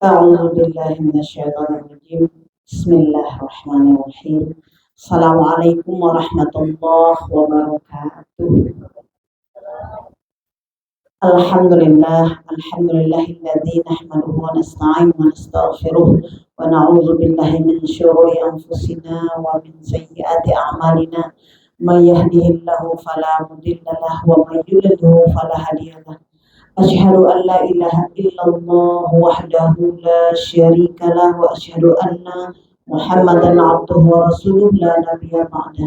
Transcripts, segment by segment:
أعوذ بالله من الشيطان الرجيم. بسم الله الرحمن الرحيم. السلام عليكم ورحمة الله وبركاته. الحمد لله الذي نحمده ونستعينه ونستغفره ونعوذ بالله من شرور أنفسنا ومن سيئات أعمالنا. من يهده الله فلا مضل له ومن يضلل فلا هادي له. أشهد أن لا إله إلا الله وحده لا شريك له وأشهد أن محمدا عبده ورسوله لا نبي بعده.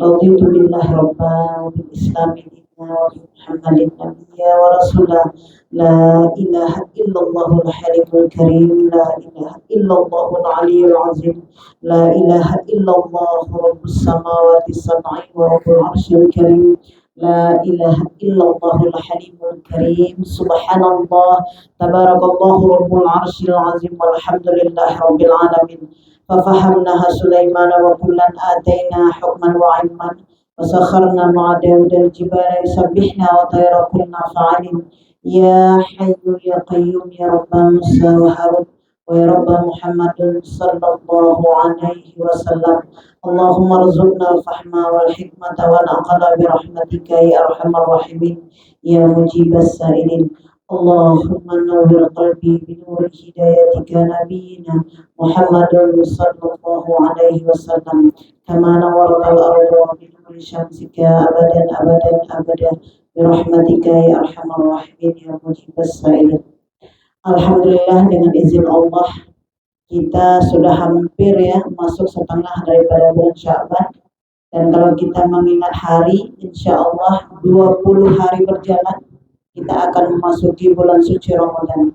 رضيت بالله ربا وبالإسلام دينا وبمحمد نبيا ورسولا. لا إله إلا الله الحليم الكريم. لا إله إلا الله العلي العظيم. لا إله إلا الله رب السماوات السبع ورب العرش الكريم. لا إله إلا الله الحليم الكريم. سبحان الله تبارك الله رب العرش العظيم والحمد لله رب العالمين. ففهمناها سليمان وكلا آتينا حكما وعلما وسخرنا مع داود الجبال يسبحنا وطير كنا فعلين. يا حي يا قيوم يا رب موسى وهارون ويا رب محمد صلى الله عليه وسلم. اللهم ارزقنا الفهم والحكمة والعقل برحمتك يا أرحم الراحمين يا مجيب السائلين. اللهم نور قلبي بنور هدايتك نبينا محمد صلى الله عليه وسلم كما نورت الأرض بنور شمسك أبدا أبدا أبدا برحمتك يا أرحم الراحمين يا مجيب السائلين. Alhamdulillah, dengan izin Allah kita sudah hampir masuk setengah daripada bulan Sya'ban. Dan kalau kita mengingat hari, insya Allah 20 hari berjalan kita akan memasuki bulan suci Ramadan.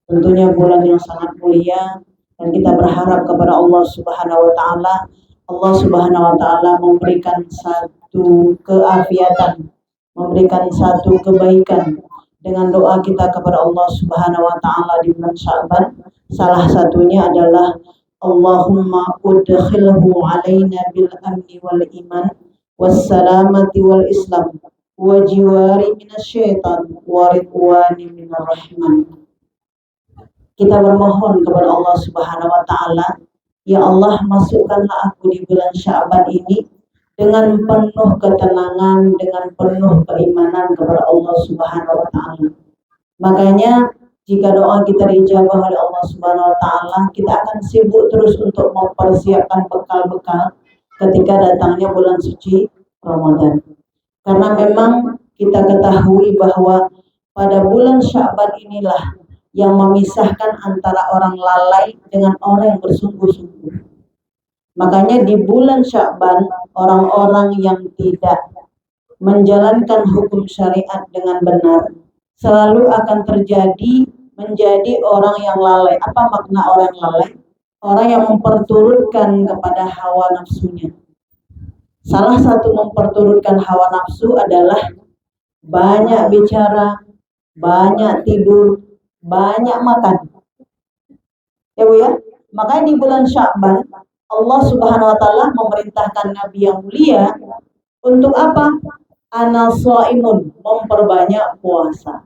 Tentunya bulan yang sangat mulia, dan kita berharap kepada Allah Subhanahu wa taala, Allah Subhanahu wa taala memberikan satu keafiatan, memberikan satu kebaikan dengan doa kita kepada Allah Subhanahu wa taala di bulan Sya'ban. Salah satunya adalah Allahumma udkhilhu alaina bil amni wal iman was salamati wal islam wa jiwari minasyaitan wa ridwani minar rahman. Kita bermohon kepada Allah Subhanahu wa taala, ya Allah, masukkanlah aku di bulan Sya'ban ini dengan penuh ketenangan, dengan penuh keimanan kepada Allah Subhanahu wa taala. Makanya jika doa kita diijabah oleh Allah Subhanahu wa taala, kita akan sibuk terus untuk mempersiapkan bekal-bekal ketika datangnya bulan suci Ramadan. Karena memang kita ketahui bahwa pada bulan Sya'ban inilah yang memisahkan antara orang lalai dengan orang yang bersungguh-sungguh. Makanya di bulan Sya'ban, orang-orang yang tidak menjalankan hukum syariat dengan benar selalu akan menjadi orang yang lalai. Apa makna orang lalai? Orang yang memperturutkan kepada hawa nafsunya. Salah satu memperturutkan hawa nafsu adalah banyak bicara, banyak tidur, banyak makan. Ya Bu ya? Makanya di bulan Sya'ban Allah Subhanahu wa taala memerintahkan Nabi yang mulia untuk apa? Ana shaimun, memperbanyak puasa.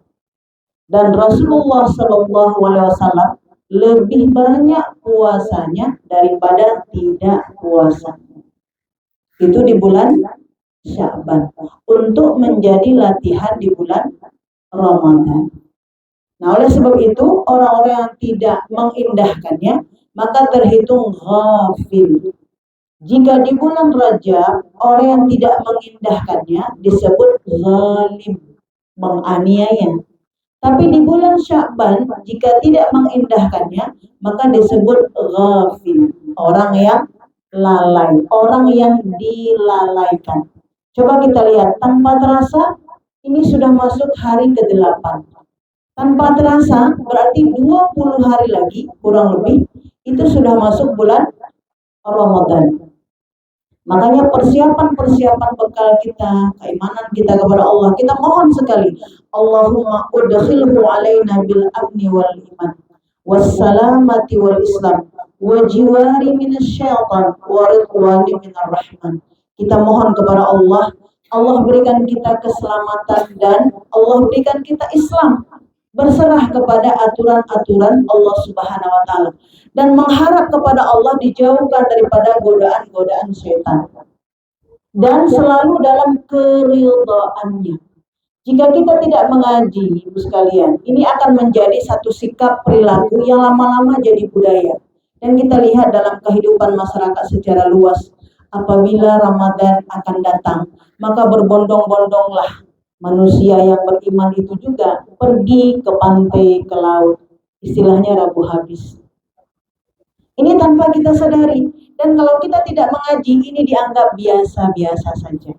Dan Rasulullah Shallallahu alaihi wasallam lebih banyak puasanya daripada tidak puasanya. Itu di bulan Sya'ban untuk menjadi latihan di bulan Ramadan. Nah, oleh sebab itu orang-orang yang tidak mengindahkannya maka terhitung ghafil. Jika di bulan Rajab orang yang tidak mengindahkannya disebut zalim, menganiaya. Tapi di bulan Sya'ban jika tidak mengindahkannya maka disebut ghafil, orang yang lalai, orang yang dilalaikan. Coba kita lihat, tanpa terasa ini sudah masuk hari ke-8. Tanpa terasa berarti 20 hari lagi kurang lebih itu sudah masuk bulan Ramadan. Makanya persiapan bekal kita, keimanan kita kepada Allah, kita mohon sekali, Allahumma udkhilhu alaina bil amni wal iman was salamati wal islam wa jiwari minasyaitan wa ridwani minar rahman. Kita mohon kepada Allah, Allah berikan kita keselamatan dan Allah berikan kita Islam. berserah kepada aturan-aturan Allah Subhanahu wa taala dan mengharap kepada Allah dijauhkan daripada godaan-godaan setan dan selalu dalam keridhaannya. Jika kita tidak mengaji, Ibu sekalian, ini akan menjadi satu sikap perilaku yang lama-lama jadi budaya. Dan kita lihat dalam kehidupan masyarakat secara luas, apabila Ramadan akan datang, maka berbondong-bondonglah manusia yang beriman itu juga pergi ke pantai, ke laut. Istilahnya Rabu habis. Ini tanpa kita sadari. Dan kalau kita tidak mengaji, ini dianggap biasa-biasa saja.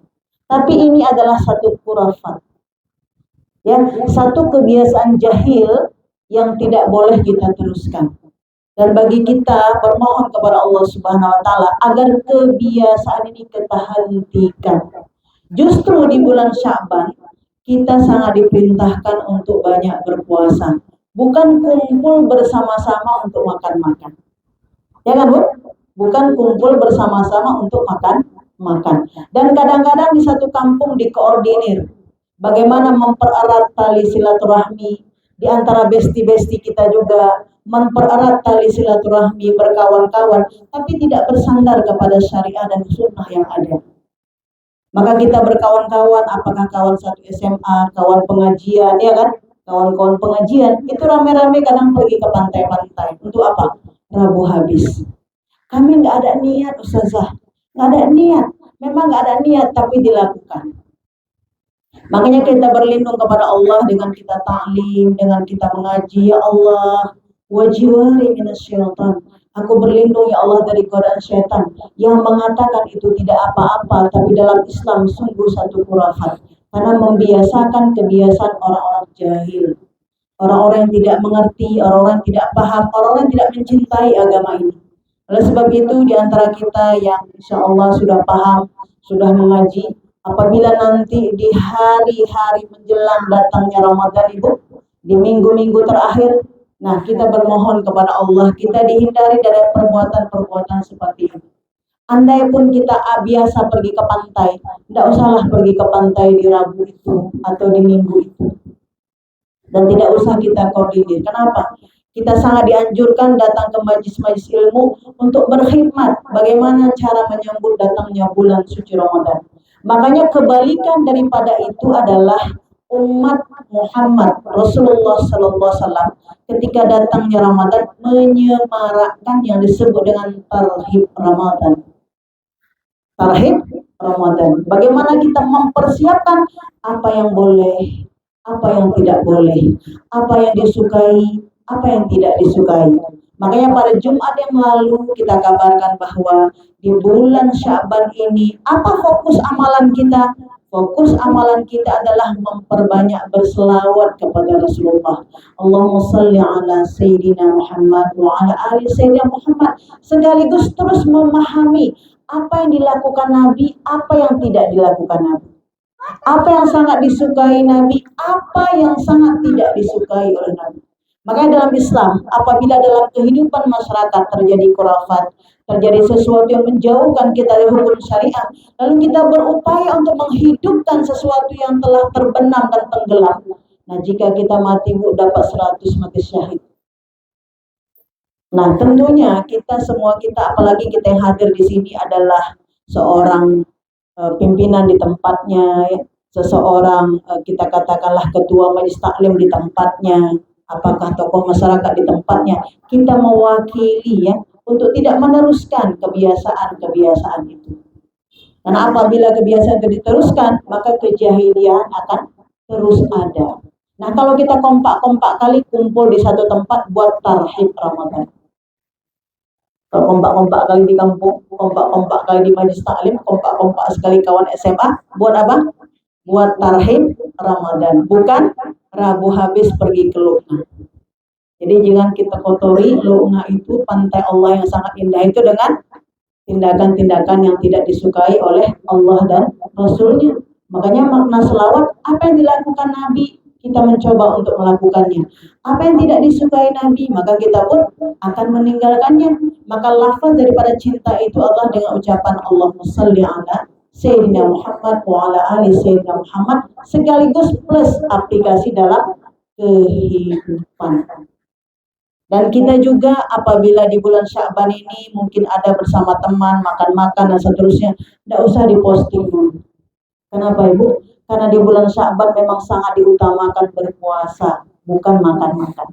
Tapi ini adalah satu khurafat. Ya, satu kebiasaan jahil yang tidak boleh kita teruskan. Dan bagi kita bermohon kepada Allah Subhanahu wa taala agar kebiasaan ini kita hentikan. Justru di bulan Sya'ban kita sangat diperintahkan untuk banyak berpuasa, bukan kumpul bersama-sama untuk makan-makan. Ya kan, Bu? Bukan kumpul bersama-sama untuk makan-makan. Dan kadang-kadang di satu kampung dikoordinir bagaimana mempererat tali silaturahmi di antara besti-besti kita juga, mempererat tali silaturahmi berkawan-kawan, tapi tidak bersandar kepada syariah dan sunnah yang ada. Maka kita berkawan-kawan, apakah kawan satu SMA, kawan pengajian, ya kan? Kawan-kawan pengajian, itu rame-rame kadang pergi ke pantai-pantai. Untuk apa? Rabu habis. Kami nggak ada niat, Ustazah. Nggak ada niat. Memang nggak ada niat, tapi dilakukan. Makanya kita berlindung kepada Allah dengan kita ta'lim, dengan kita mengaji. Ya Allah, wajiwari minasyaitan. Aku berlindung ya Allah dari godaan syaitan yang mengatakan itu tidak apa-apa, tapi dalam Islam sungguh satu khurafat. Karena membiasakan kebiasaan orang-orang jahil, orang-orang yang tidak mengerti, orang-orang yang tidak paham, orang-orang yang tidak mencintai agama ini. Oleh sebab itu di antara kita yang insya Allah sudah paham, sudah mengaji, apabila nanti di hari-hari menjelang datangnya Ramadan Ibu, di minggu-minggu terakhir, nah, kita bermohon kepada Allah, kita dihindari dari perbuatan-perbuatan seperti ini. Andai pun kita biasa pergi ke pantai, tidak usahlah pergi ke pantai di Rabu itu atau di Minggu itu. Dan tidak usah kita koordinir. Kenapa? Kita sangat dianjurkan datang ke majlis-majlis ilmu untuk berkhidmat. Bagaimana cara menyambut datangnya bulan suci Ramadan. Makanya kebalikan daripada itu adalah umat Muhammad Rasulullah SAW ketika datangnya Ramadan menyemarakkan yang disebut dengan tarhib Ramadan. Tarhib Ramadan. Bagaimana kita mempersiapkan apa yang boleh, apa yang tidak boleh, apa yang disukai, apa yang tidak disukai. Makanya pada Jumat yang lalu kita kabarkan bahwa di bulan Sya'ban ini apa fokus amalan kita? Fokus amalan kita adalah memperbanyak berselawat kepada Rasulullah. Allahumma salli ala Sayyidina Muhammad wa ala ali Sayyidina Muhammad. Sekaligus terus memahami apa yang dilakukan Nabi, apa yang tidak dilakukan Nabi. Apa yang sangat disukai Nabi, apa yang sangat tidak disukai oleh Nabi. Makanya dalam Islam, apabila dalam kehidupan masyarakat terjadi khurafat, terjadi sesuatu yang menjauhkan kita dari hukum syariah, lalu kita berupaya untuk menghidupkan sesuatu yang telah terbenam dan tenggelam. Nah, jika kita mati, Bu, dapat 100 mati syahid. Nah, tentunya kita semua, kita apalagi kita yang hadir di sini adalah seorang pimpinan di tempatnya, ya. Seseorang kita katakanlah ketua majelis taklim di tempatnya, apakah tokoh masyarakat di tempatnya, kita mewakili ya untuk tidak meneruskan kebiasaan-kebiasaan itu. Karena apabila kebiasaan itu diteruskan, maka kejahilian akan terus ada. Nah, kalau kita kompak-kompak kali kumpul di satu tempat buat tarhib Ramadan. Kalau kompak-kompak kali di kampung, kompak-kompak kali di majelis taklim, kompak-kompak sekali kawan SMA, buat apa? Buat tarhib Ramadan, bukan Rabu habis pergi ke Lu'na. Jadi jangan kita kotori Lu'na itu, pantai Allah yang sangat indah itu, dengan tindakan-tindakan yang tidak disukai oleh Allah dan Rasulnya. Makanya makna selawat, apa yang dilakukan Nabi, kita mencoba untuk melakukannya. Apa yang tidak disukai Nabi, maka kita pun akan meninggalkannya. Maka lafaz daripada cinta itu Allah dengan ucapan Allahumma salli ala Sayyidina Muhammad wa ala ali Sayyidina Muhammad, sekaligus plus aplikasi dalam kehidupan. Dan kita juga apabila di bulan Sya'ban ini mungkin ada bersama teman, makan-makan dan seterusnya, tidak usah diposting dulu. Kenapa Ibu? Karena di bulan Sya'ban memang sangat diutamakan berpuasa, bukan makan-makan.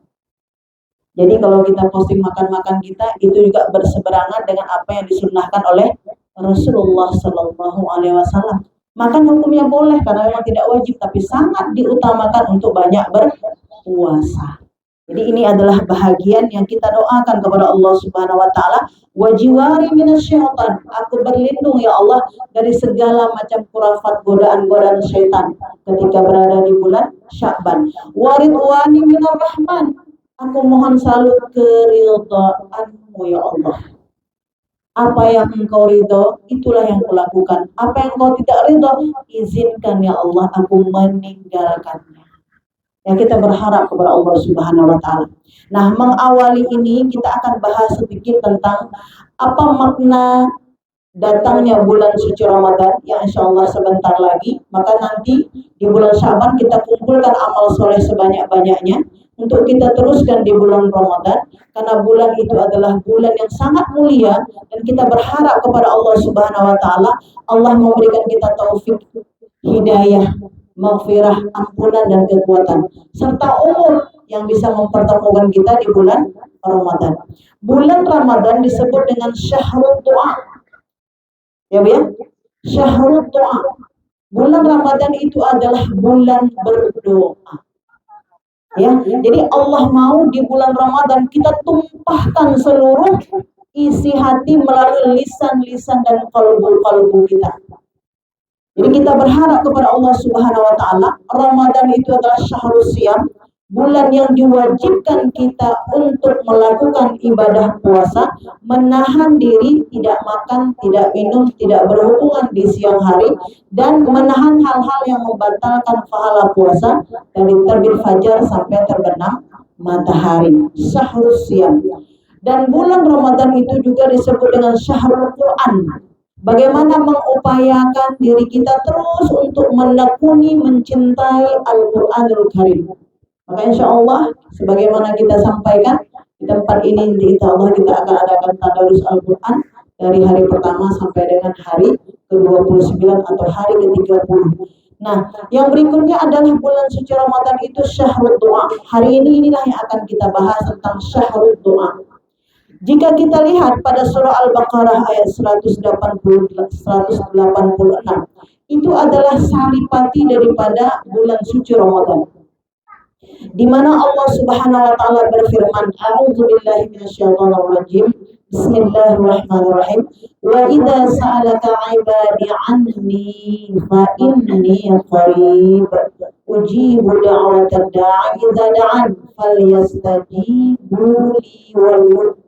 Jadi kalau kita posting makan-makan kita, itu juga berseberangan dengan apa yang disunnahkan oleh Rasulullah Shallallahu Alaihi Wasallam. Makan hukumnya boleh karena memang tidak wajib, tapi sangat diutamakan untuk banyak berpuasa. Jadi ini adalah bahagian yang kita doakan kepada Allah Subhanahu wa taala, wajiwari minasyaitan. Aku berlindung ya Allah dari segala macam khurafat, godaan-godaan syaitan ketika berada di bulan Sya'ban. Waridwani minar rahman. Aku mohon selalu keridhaan-Mu ya Allah. Apa yang Engkau ridho, itulah yang kulakukan. Apa yang Engkau tidak ridho, izinkan ya Allah aku meninggalkannya. Yang kita berharap kepada Allah Subhanahu wa taala. Nah, mengawali ini kita akan bahas sedikit tentang apa makna datangnya bulan suci Ramadan yang insya Allah sebentar lagi. Maka nanti di bulan Sya'ban kita kumpulkan amal soleh sebanyak-banyaknya untuk kita teruskan di bulan Ramadan, karena bulan itu adalah bulan yang sangat mulia dan kita berharap kepada Allah Subhanahu wa taala Allah memberikan kita taufik, hidayah, maghfirah, ampunan dan kekuatan serta umur yang bisa mempertemukan kita di bulan Ramadan. Bulan Ramadan disebut dengan syahrul du'a. Ya Bu ya? Syahrul du'a. Bulan Ramadan itu adalah bulan berdoa. Ya, jadi Allah mau di bulan Ramadan kita tumpahkan seluruh isi hati melalui lisan-lisan dan kalbu-kalbu kita. Jadi kita berharap kepada Allah Subhanahu wa taala, Ramadan itu adalah syahrul siyam, bulan yang diwajibkan kita untuk melakukan ibadah puasa, menahan diri, tidak makan, tidak minum, tidak berhubungan di siang hari, dan menahan hal-hal yang membatalkan pahala puasa dari terbit fajar sampai terbenam matahari. Syahrul siyam. Dan bulan Ramadan itu juga disebut dengan syahrul Quran. Bagaimana mengupayakan diri kita terus untuk menekuni, mencintai Al-Quranul Karim. Maka insya Allah, sebagaimana kita sampaikan di tempat ini, insya Allah kita akan adakan tadarus Al-Quran dari hari pertama sampai dengan hari ke-29 atau hari ke-30. Nah, yang berikutnya adalah bulan suci Ramadan itu syahrul doa. Hari ini inilah yang akan kita bahas tentang syahrul doa. Jika kita lihat pada surah Al-Baqarah ayat 186, itu adalah saripati daripada bulan suci Ramadan, di mana Allah Subhanahu wa taala berfirman, a'udzubillahi minasyaitonir rajim, bismillahirrahmanirrahim, wa idza sa'alaka 'ibadi 'anni fa inni qarib ujibu da'watad da'i idza da'an falyastajibu li wal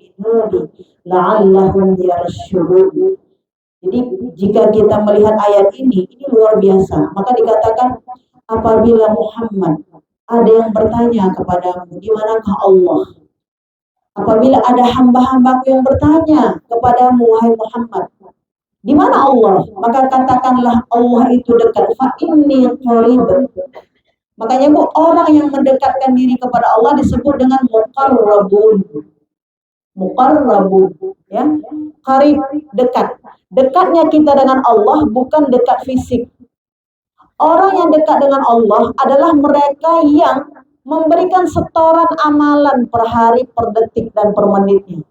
la'allahum yarshudun. Jadi jika kita melihat ayat ini luar biasa. Maka dikatakan, apabila Muhammad ada yang bertanya kepadamu, di manakah Allah? Apabila ada hamba-hambaku yang bertanya kepadamu, wahai Muhammad, di mana Allah? Maka katakanlah Allah itu dekat. Fa inni qarib. Makanya Bu, orang yang mendekatkan diri kepada Allah disebut dengan muqarrabun. Muqarrabun, ya, qarib, dekat. Dekatnya kita dengan Allah bukan dekat fisik. Orang yang dekat dengan Allah adalah mereka yang memberikan setoran amalan per hari, per detik, dan per menitnya.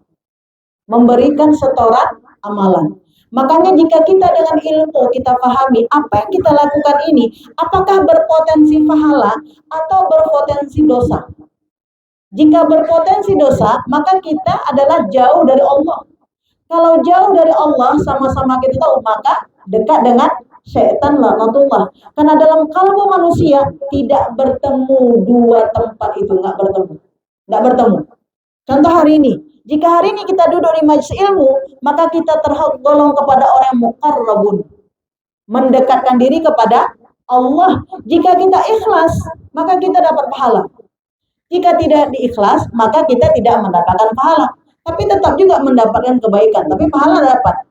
Memberikan setoran amalan. Makanya jika kita dengan ilmu kita pahami apa yang kita lakukan ini, apakah berpotensi pahala atau berpotensi dosa. Jika berpotensi dosa, maka kita adalah jauh dari Allah. Kalau jauh dari Allah, sama-sama kita tahu, maka dekat dengan syaitan laknatullah. Karena dalam kalbu manusia tidak bertemu dua tempat itu, nggak bertemu. Contoh hari ini, jika hari ini kita duduk di majelis ilmu, maka kita tergolong kepada orang muqarrabun, mendekatkan diri kepada Allah. Jika kita ikhlas, maka kita dapat pahala. Jika tidak diikhlas, maka kita tidak mendapatkan pahala. Tapi tetap juga mendapatkan kebaikan, tapi pahala dapat.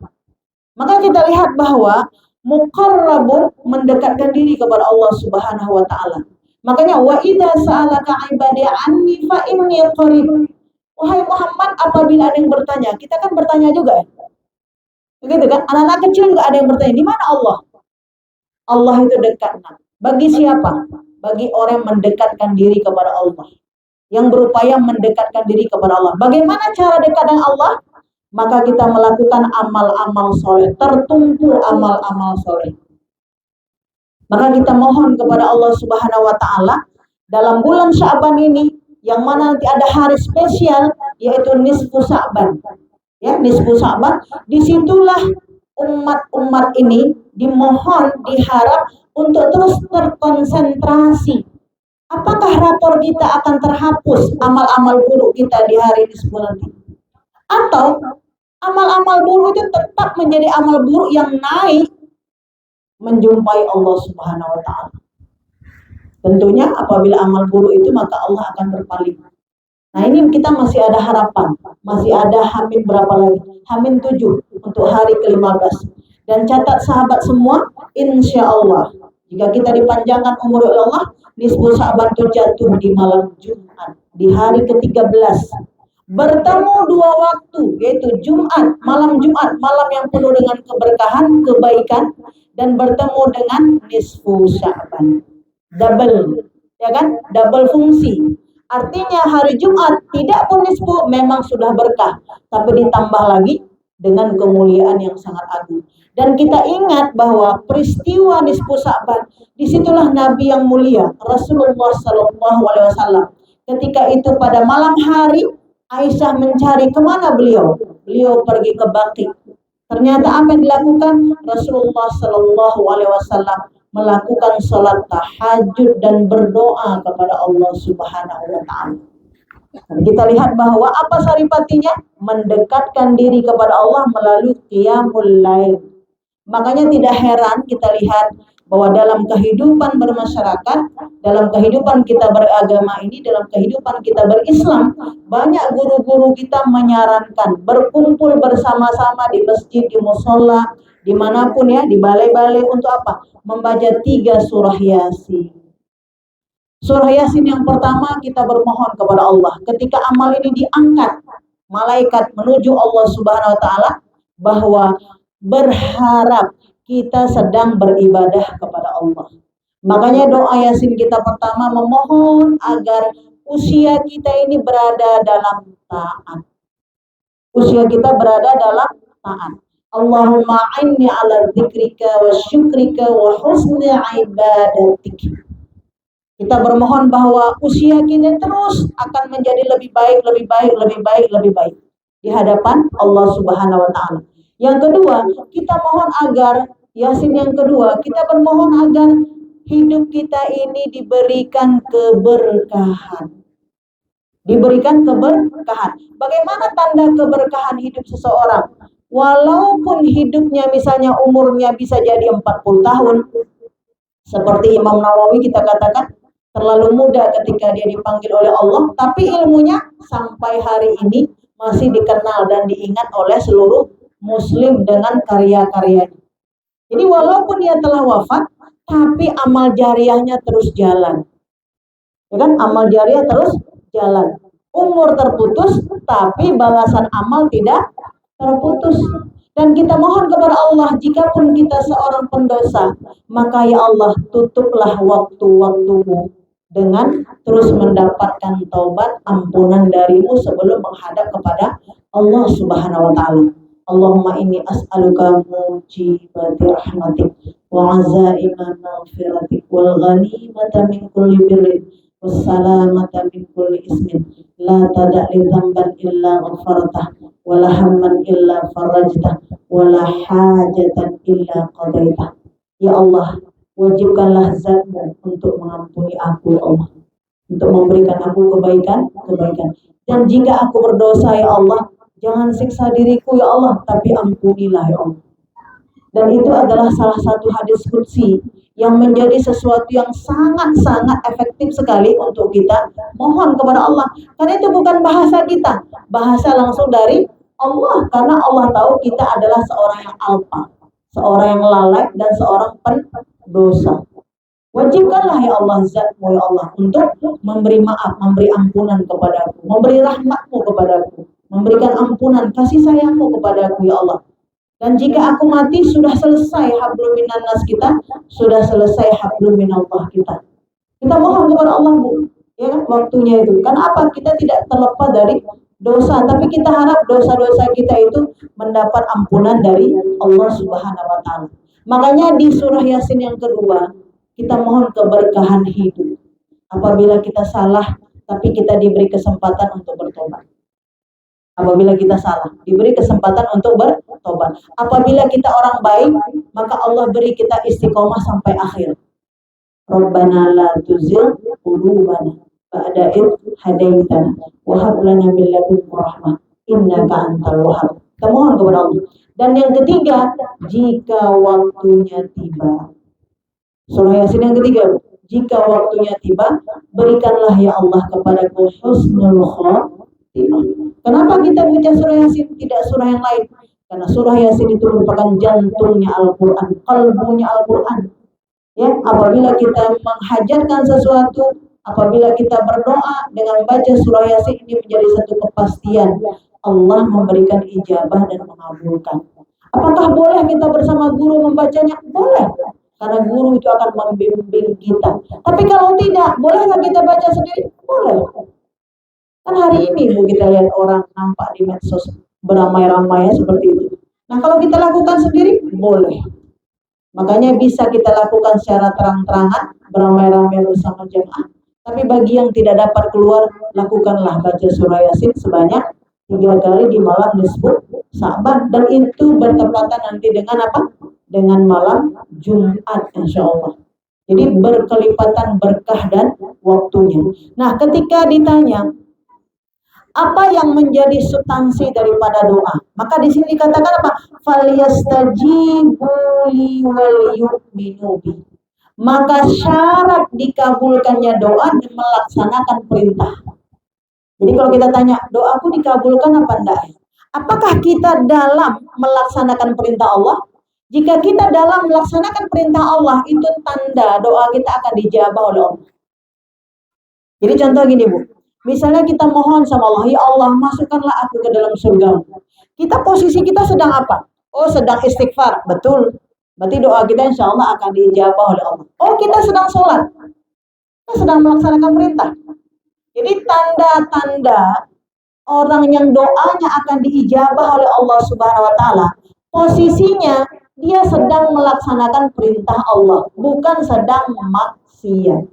Maka kita lihat bahwa muqarrabun mendekatkan diri kepada Allah Subhanahu wa taala. Makanya wa idza sa'alaka ibadi anni fa inni qarib. Wahai Muhammad, apabila ada yang bertanya, kita kan bertanya juga ya. Begitu kan? Anak-anak kecil juga ada yang bertanya, di mana Allah? Allah itu dekat. Nah, bagi siapa? Bagi orang yang mendekatkan diri kepada Allah. Yang berupaya mendekatkan diri kepada Allah. Bagaimana cara dekat dengan Allah? Maka kita melakukan amal-amal soleh, tertumpu amal-amal soleh. Maka kita mohon kepada Allah Subhanahu wa Ta'ala dalam bulan Sya'ban ini, yang mana nanti ada hari spesial, yaitu nisfu Sya'ban. Ya, nisfu Sya'ban, disitulah umat-umat ini dimohon, diharap untuk terus terkonsentrasi. Apakah rapor kita akan terhapus amal-amal buruk kita di hari nisfu nanti? Atau amal-amal buruk itu tetap menjadi amal buruk yang naik menjumpai Allah Subhanahu wa Ta'ala. Tentunya apabila amal buruk itu, maka Allah akan berpaling. Nah, ini kita masih ada harapan, masih ada Hamin berapa lagi? Hamin 7 untuk hari ke-15. Dan catat sahabat semua, insya Allah jika kita dipanjangkan umur oleh Allah, nisfu Sya'ban itu jatuh di malam Jumat, di hari ke-13. Bertemu dua waktu, yaitu Jumat, malam yang penuh dengan keberkahan, kebaikan, dan bertemu dengan nisfu Sya'ban. Double, ya kan? Double fungsi. Artinya hari Jumat tidak pun nisfu memang sudah berkah, tapi ditambah lagi dengan kemuliaan yang sangat agung. Dan kita ingat bahwa peristiwa nisfu Sya'ban, disitulah Nabi yang mulia Rasulullah Sallallahu Alaihi Wasallam. Ketika itu pada malam hari, Aisyah mencari kemana beliau. Beliau pergi ke Baqi. Ternyata apa yang dilakukan? Rasulullah Sallallahu Alaihi Wasallam melakukan sholat tahajud dan berdoa kepada Allah Subhanahu wa Ta'ala. Kita lihat bahwa apa saripatinya? Mendekatkan diri kepada Allah melalui qiyamul lail. Makanya tidak heran kita lihat bahwa dalam kehidupan bermasyarakat, dalam kehidupan kita beragama ini, dalam kehidupan kita berislam, banyak guru-guru kita menyarankan berkumpul bersama-sama di masjid, di musola, dimanapun ya, di balai-balai untuk apa? Membaca 3 surah Yasin. Surah Yasin yang pertama kita bermohon kepada Allah. Ketika amal ini diangkat, malaikat menuju Allah Subhanahu wa Ta'ala bahwa berharap kita sedang beribadah kepada Allah. Makanya doa Yasin kita pertama memohon agar usia kita ini berada dalam taat. Usia kita berada dalam taat. Allahumma inni ala dzikrika wa syukrika wa husni ibadatik. Kita bermohon bahwa usia kita terus akan menjadi lebih baik di hadapan Allah Subhanahu wa Ta'ala. Yang kedua, kita mohon agar Yasin yang kedua, kita bermohon agar hidup kita ini diberikan keberkahan. Diberikan keberkahan. Bagaimana tanda keberkahan hidup seseorang? Walaupun hidupnya misalnya umurnya bisa jadi 40 tahun, seperti Imam Nawawi kita katakan terlalu muda ketika dia dipanggil oleh Allah, tapi ilmunya sampai hari ini masih dikenal dan diingat oleh seluruh muslim dengan karya-karyanya. Jadi walaupun dia telah wafat, tapi amal jariahnya terus jalan. Ya kan? Amal jariah terus jalan. Umur terputus, tapi balasan amal tidak terputus. Dan kita mohon kepada Allah, jikapun kita seorang pendosa, maka ya Allah tutuplah waktu-waktumu dengan terus mendapatkan taubat ampunan darimu sebelum menghadap kepada Allah Subhanahu wa Ta'ala. Allahumma inni as'aluka mujibati rahmatik wa azaima maghfiratik wal ghanimata min kulli birrin wassalamata min kulli ismin la tada'li dhanban illa ghafartah wa la hamman illa farajtah wa la hajatan illa qadaitah. Ya Allah, wajibkanlah zatmu untuk mengampuni aku ya Allah, untuk memberikan aku kebaikan. Dan jika aku berdosa ya Allah, jangan siksa diriku ya Allah, tapi ampunilah ya Allah. Dan itu adalah salah satu hadis qudsi yang menjadi sesuatu yang sangat-sangat efektif sekali untuk kita mohon kepada Allah. Karena itu bukan bahasa kita, bahasa langsung dari Allah. Karena Allah tahu kita adalah seorang yang alpa, seorang yang lalai, dan seorang pendosa. Wajibkanlah ya Allah zatmu ya Allah untuk memberi maaf, memberi ampunan kepadaku, memberi rahmatmu kepadaku, memberikan ampunan kasih sayangmu kepadaku ya Allah. Dan jika aku mati sudah selesai hablum minan nas kita, sudah selesai hablum minallah kita. Kita mohon kepada Allah Bu, ya kan waktunya itu. Kan apa? Kita tidak terlepas dari dosa, tapi kita harap dosa-dosa kita itu mendapat ampunan dari Allah Subhanahu wa taala. Makanya di surah Yasin yang kedua, kita mohon keberkahan hidup. Apabila kita salah, tapi kita diberi kesempatan untuk bertobat. Apabila kita salah, diberi kesempatan untuk bertobat. Apabila kita orang baik, maka Allah beri kita istiqomah sampai akhir. Rabbana la tuzigh qulubana ba'da idh hadaitana wa hab lana min ladunka rahmah innaka antal wahhab. Kita mohon kepada Allah. Dan yang ketiga, jika waktunya tiba. Surah Yasin yang ketiga, jika waktunya tiba, berikanlah ya Allah kepadaku husnul khotimah. Kenapa kita baca surah Yasin, tidak surah yang lain? Karena surah Yasin itu merupakan jantungnya Al-Quran, kalbunya Al-Quran. Ya, apabila kita menghajatkan sesuatu, apabila kita berdoa dengan baca surah Yasin, ini menjadi satu kepastian Allah memberikan ijabah dan mengabulkan. Apakah boleh kita bersama guru membacanya? Boleh. Karena guru itu akan membimbing kita. Tapi kalau tidak, bolehkah kita baca sendiri? Boleh. Kan hari ini Bu kita lihat orang nampak di medsos beramai-ramai seperti itu. Nah kalau kita lakukan sendiri, boleh. Makanya bisa kita lakukan secara terang-terangan, beramai-ramai bersama jemaah. Tapi bagi yang tidak dapat keluar, lakukanlah baca surah Yasin sebanyak 3 kali di malam nisfu Sa'ban. Dan itu bertepatan nanti dengan apa? Dengan malam Jumat insya Allah. Jadi berkelipatan berkah dan waktunya. Nah ketika ditanya apa yang menjadi substansi daripada doa, maka di sini dikatakan apa? Falyastajibu li wal yu'minu bi. Maka syarat dikabulkannya doa dan melaksanakan perintah. Jadi kalau kita tanya doaku dikabulkan apa enggak? Apakah kita dalam melaksanakan perintah Allah? Jika kita dalam melaksanakan perintah Allah, itu tanda doa kita akan dijabah oleh Allah. Jadi contoh gini Bu, misalnya kita mohon sama Allah, ya Allah masukkanlah aku ke dalam surga. Posisi kita sedang apa? Oh sedang istighfar, betul. Berarti doa kita insya Allah akan dijabah oleh Allah. Oh kita sedang sholat, kita sedang melaksanakan perintah. Jadi tanda-tanda orang yang doanya akan diijabah oleh Allah Subhanahu Wa Taala, posisinya dia sedang melaksanakan perintah Allah, bukan sedang maksiat.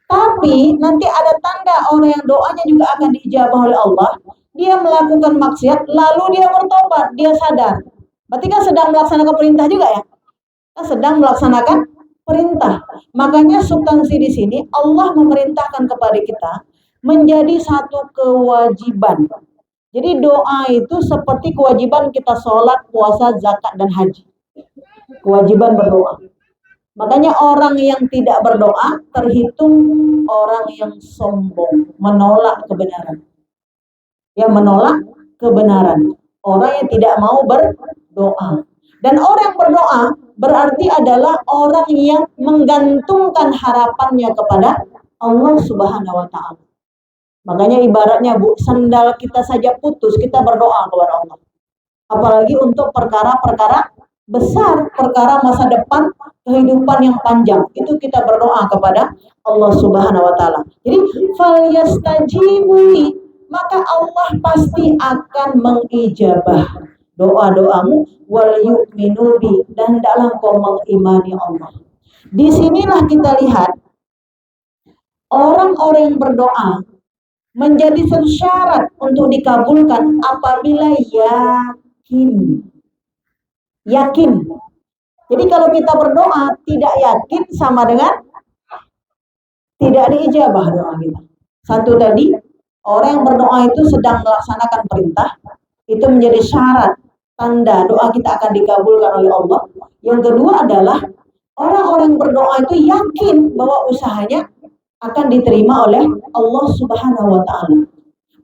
Tapi nanti ada tanda orang yang doanya juga akan diijabah oleh Allah. Dia melakukan maksiat, lalu dia bertobat, dia sadar. Berarti kan sedang melaksanakan perintah juga ya? Kan sedang melaksanakan perintah. Makanya substansi di sini Allah memerintahkan kepada kita menjadi satu kewajiban. Jadi doa itu seperti kewajiban kita sholat, puasa, zakat, dan haji. Kewajiban berdoa. Makanya orang yang tidak berdoa terhitung orang yang sombong, menolak kebenaran. Ya menolak kebenaran. Orang yang tidak mau berdoa. Dan orang yang berdoa berarti adalah orang yang menggantungkan harapannya kepada Allah Subhanahu wa taala. Makanya ibaratnya Bu, sandal kita saja putus, kita berdoa kepada Allah. Apalagi untuk perkara-perkara besar, perkara masa depan, kehidupan yang panjang, itu kita berdoa kepada Allah Subhanahu wa taala. Jadi falyastajibu, maka Allah pasti akan mengijabah doa-doamu, wal yu'minu bi, dan dalam kau mengimani Allah. Disinilah kita lihat orang-orang yang berdoa menjadi syarat untuk dikabulkan apabila yakin. Jadi kalau kita berdoa tidak yakin sama dengan tidak diijabah doa kita. Satu tadi, orang yang berdoa itu sedang melaksanakan perintah, itu menjadi syarat tanda doa kita akan dikabulkan oleh Allah. Yang kedua adalah orang-orang yang berdoa itu yakin bahwa usahanya akan diterima oleh Allah Subhanahu wa taala.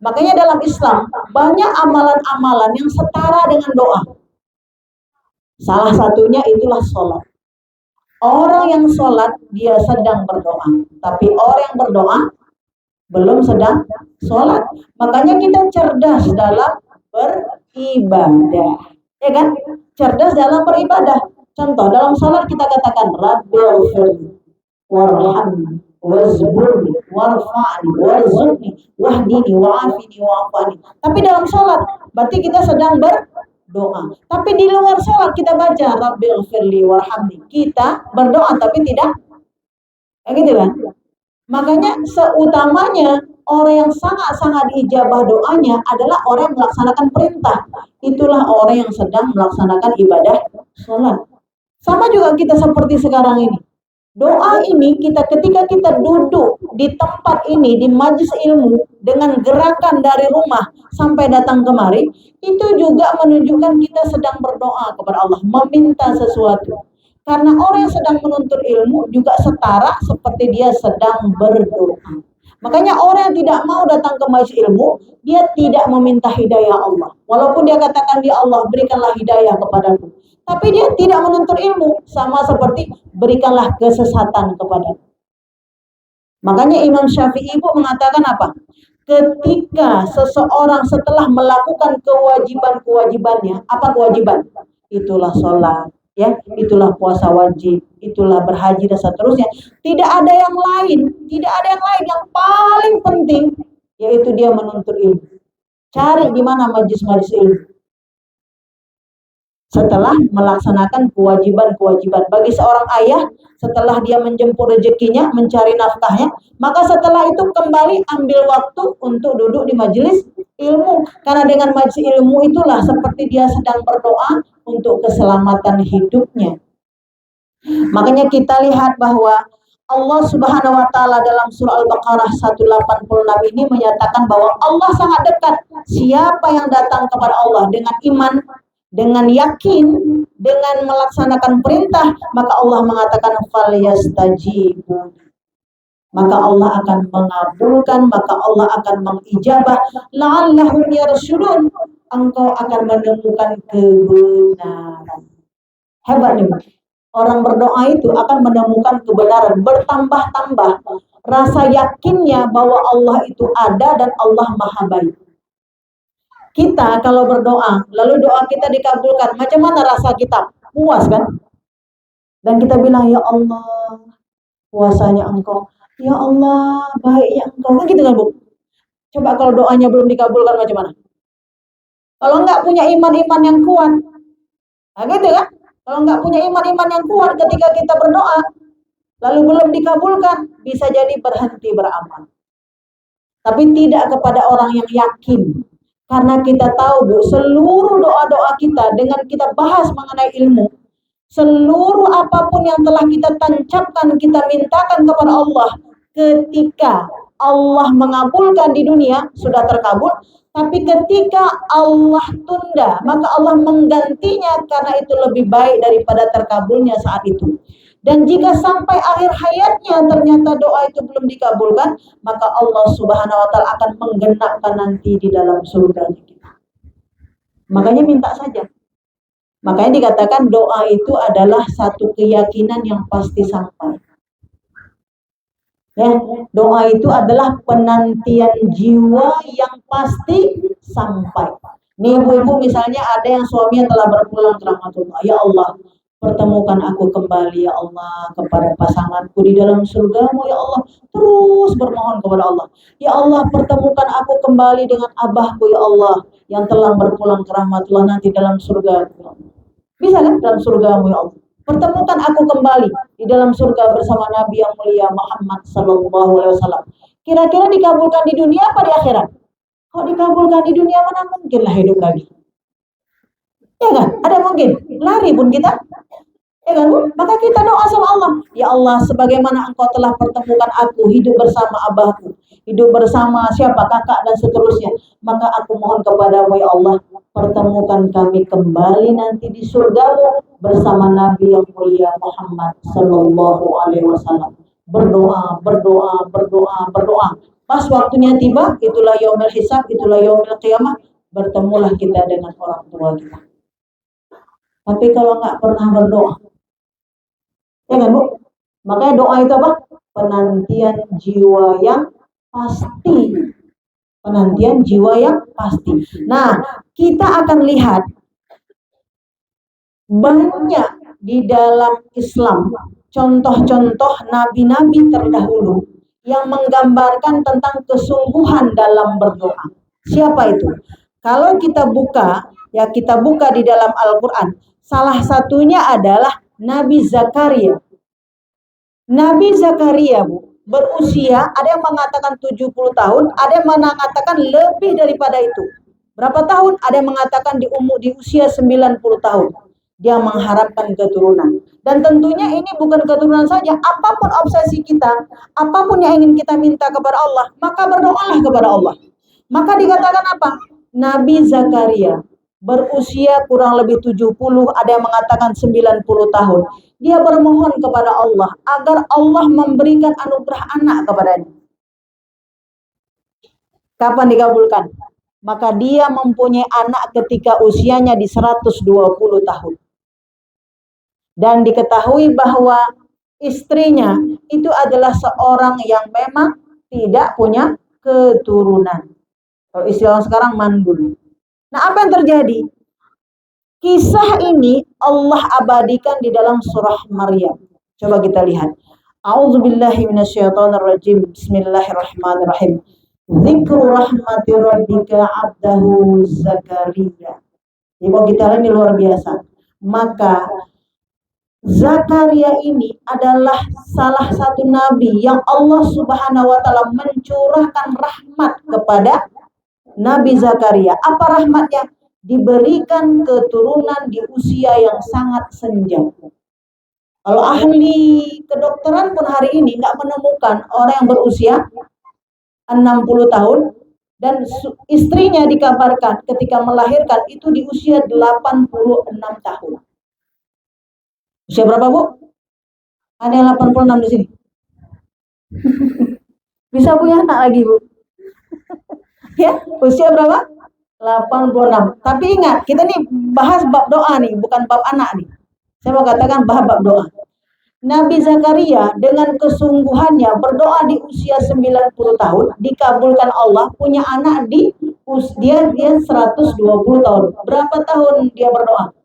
Makanya dalam Islam banyak amalan-amalan yang setara dengan doa. Salah satunya itulah sholat. Orang yang sholat dia sedang berdoa, tapi orang yang berdoa belum sedang sholat. Makanya kita cerdas dalam beribadah, ya kan? Cerdas dalam beribadah. Contoh dalam sholat kita katakan Rabbighfirli warhamni wazburni warfa'ni warzuqni wahdini wa'afini wa'afani. Tapi dalam sholat berarti kita sedang berdoa. Tapi di luar sholat kita baca Rabbighfirli warhamni. Kita berdoa tapi tidak, ya gitu kan? Makanya seutamanya orang yang sangat-sangat ijabah doanya adalah orang yang melaksanakan perintah. Itulah orang yang sedang melaksanakan ibadah sholat. Sama juga kita seperti sekarang ini. Doa ini ketika kita duduk di tempat ini, di majelis ilmu, dengan gerakan dari rumah sampai datang kemari, itu juga menunjukkan kita sedang berdoa kepada Allah, meminta sesuatu. Karena orang yang sedang menuntut ilmu juga setara seperti dia sedang berdoa. Makanya orang yang tidak mau datang ke majelis ilmu, dia tidak meminta hidayah Allah. Walaupun dia katakan, dia Allah berikanlah hidayah kepadaku. Tapi dia tidak menuntut ilmu, sama seperti berikanlah kesesatan kepadaku. Makanya Imam Syafi'i mengatakan apa? Ketika seseorang setelah melakukan kewajiban-kewajibannya, apa kewajiban? Itulah sholat, ya, itulah puasa wajib, itulah berhaji dan seterusnya. Tidak ada yang lain, yang paling penting yaitu dia menuntut ilmu. Cari di mana majelis-majelis ilmu. Setelah melaksanakan kewajiban-kewajiban bagi seorang ayah, setelah dia menjemput rezekinya, mencari nafkahnya, maka setelah itu kembali ambil waktu untuk duduk di majelis ilmu. Karena dengan majelis ilmu itulah seperti dia sedang berdoa untuk keselamatan hidupnya. Makanya kita lihat bahwa Allah Subhanahu wa taala dalam surah Al-Baqarah 186 ini menyatakan bahwa Allah sangat dekat. Siapa yang datang kepada Allah dengan iman, dengan yakin, dengan melaksanakan perintah, maka Allah mengatakan falyastajibu. Maka Allah akan mengabulkan, maka Allah akan mengijabah. La'allahum yarshudun. Engkau akan menemukan kebenaran. Hebat nih. Orang berdoa itu akan menemukan kebenaran, bertambah-tambah rasa yakinnya bahwa Allah itu ada dan Allah Maha Baik. Kita kalau berdoa, lalu doa kita dikabulkan, macam mana rasa kita? Puas kan? Dan kita bilang, ya Allah, kuasanya Engkau. Ya Allah, baiknya Engkau. Kan gitu kan, Bu? Coba kalau doanya belum dikabulkan macam mana? Kalau nggak punya iman-iman yang kuat. Nah gitu kan? Kalau nggak punya iman-iman yang kuat ketika kita berdoa, lalu belum dikabulkan, bisa jadi berhenti beramal. Tapi tidak kepada orang yang yakin. Karena kita tahu, Bu, seluruh doa-doa kita dengan kita bahas mengenai ilmu, seluruh apapun yang telah kita tancapkan, kita mintakan kepada Allah, ketika Allah mengabulkan di dunia, sudah terkabul. Tapi ketika Allah tunda, maka Allah menggantinya karena itu lebih baik daripada terkabulnya saat itu. Dan jika sampai akhir hayatnya ternyata doa itu belum dikabulkan, maka Allah Subhanahu wa taala akan menggenapkan nanti di dalam surga kita. Makanya minta saja. Makanya dikatakan doa itu adalah satu keyakinan yang pasti sampai. Ya, doa itu adalah penantian jiwa yang pasti sampai. Nih ibu-ibu misalnya ada yang suaminya telah berpulang ke rahmatullah. Ya Allah, pertemukan aku kembali ya Allah kepada pasanganku di dalam surgamu ya Allah. Terus bermohon kepada Allah. Ya Allah, pertemukan aku kembali dengan abahku ya Allah yang telah berpulang ke rahmatullah nanti dalam surga. Bisa kan dalam surgamu ya Allah. Pertemukan aku kembali di dalam surga bersama Nabi yang mulia Muhammad sallallahu alaihi wasallam. Kira-kira dikabulkan di dunia apa di akhirat? Kalau dikabulkan di dunia mana mungkinlah hidup lagi. Ya kan? Ada mungkin. Lari pun kita. Ya kan, Bu? Maka kita doa sama Allah. Ya Allah, sebagaimana Engkau telah pertemukan aku hidup bersama abahku, hidup bersama siapa kakak dan seterusnya, maka aku mohon kepadamu ya Allah, pertemukan kami kembali nanti di surgamu bersama Nabi yang mulia Muhammad sallallahu alaihi wasallam. Berdoa, berdoa, berdoa, berdoa. Pas waktunya tiba, itulah yaumul hisab, itulah yaumul qiyamah, bertemulah kita dengan orang tua kita. Tapi kalau nggak pernah berdoa, Ya kan, Bu? Makanya doa itu apa? Penantian jiwa yang pasti. Penantian jiwa yang pasti. Nah, kita akan lihat banyak di dalam Islam contoh-contoh nabi-nabi terdahulu yang menggambarkan tentang kesungguhan dalam berdoa. Siapa itu? Kalau kita buka, ya kita buka di dalam Al-Quran. Salah satunya adalah Nabi Zakaria. Nabi Zakaria, Bu, berusia, ada yang mengatakan 70 tahun, ada yang mengatakan lebih daripada itu. Berapa tahun? Ada yang mengatakan di usia 90 tahun. Dia mengharapkan keturunan. Dan tentunya ini bukan keturunan saja. Apapun obsesi kita, apapun yang ingin kita minta kepada Allah, maka berdoalah kepada Allah. Maka dikatakan apa? Nabi Zakaria berusia kurang lebih 70, ada yang mengatakan 90 tahun. Dia bermohon kepada Allah agar Allah memberikan anugerah anak kepadanya. Kapan dikabulkan? Maka dia mempunyai anak ketika usianya di 120 tahun. Dan diketahui bahwa istrinya itu adalah seorang yang memang tidak punya keturunan. Kalau istilah sekarang mandul. Nah, apa yang terjadi? Kisah ini Allah abadikan di dalam surah Maryam. Coba kita lihat. A'udzubillahi minasyaitonirrajim. Bismillahirrahmanirrahim. Dzikru rahmati rabbika 'abdahu Zakaria. Jadi kalau kita lihat ini luar biasa. Maka Zakaria ini adalah salah satu nabi yang Allah Subhanahu wa taala mencurahkan rahmat kepada Nabi Zakaria. Apa rahmatnya? Diberikan keturunan di usia yang sangat senja. Kalau ahli kedokteran pun hari ini nggak menemukan orang yang berusia 60 tahun dan istrinya dikabarkan ketika melahirkan itu di usia 86 tahun. Usia berapa, Bu? Ada yang 86 di sini. Bisa punya anak lagi, Bu. Ya, usia berapa? 86. Tapi ingat, kita nih bahas bab doa nih, bukan bab anak nih. Saya mau katakan bahas bab doa. Nabi Zakaria dengan kesungguhannya berdoa di usia 90 tahun, dikabulkan Allah, punya anak di usia dia 120 tahun. Berapa tahun dia berdoa?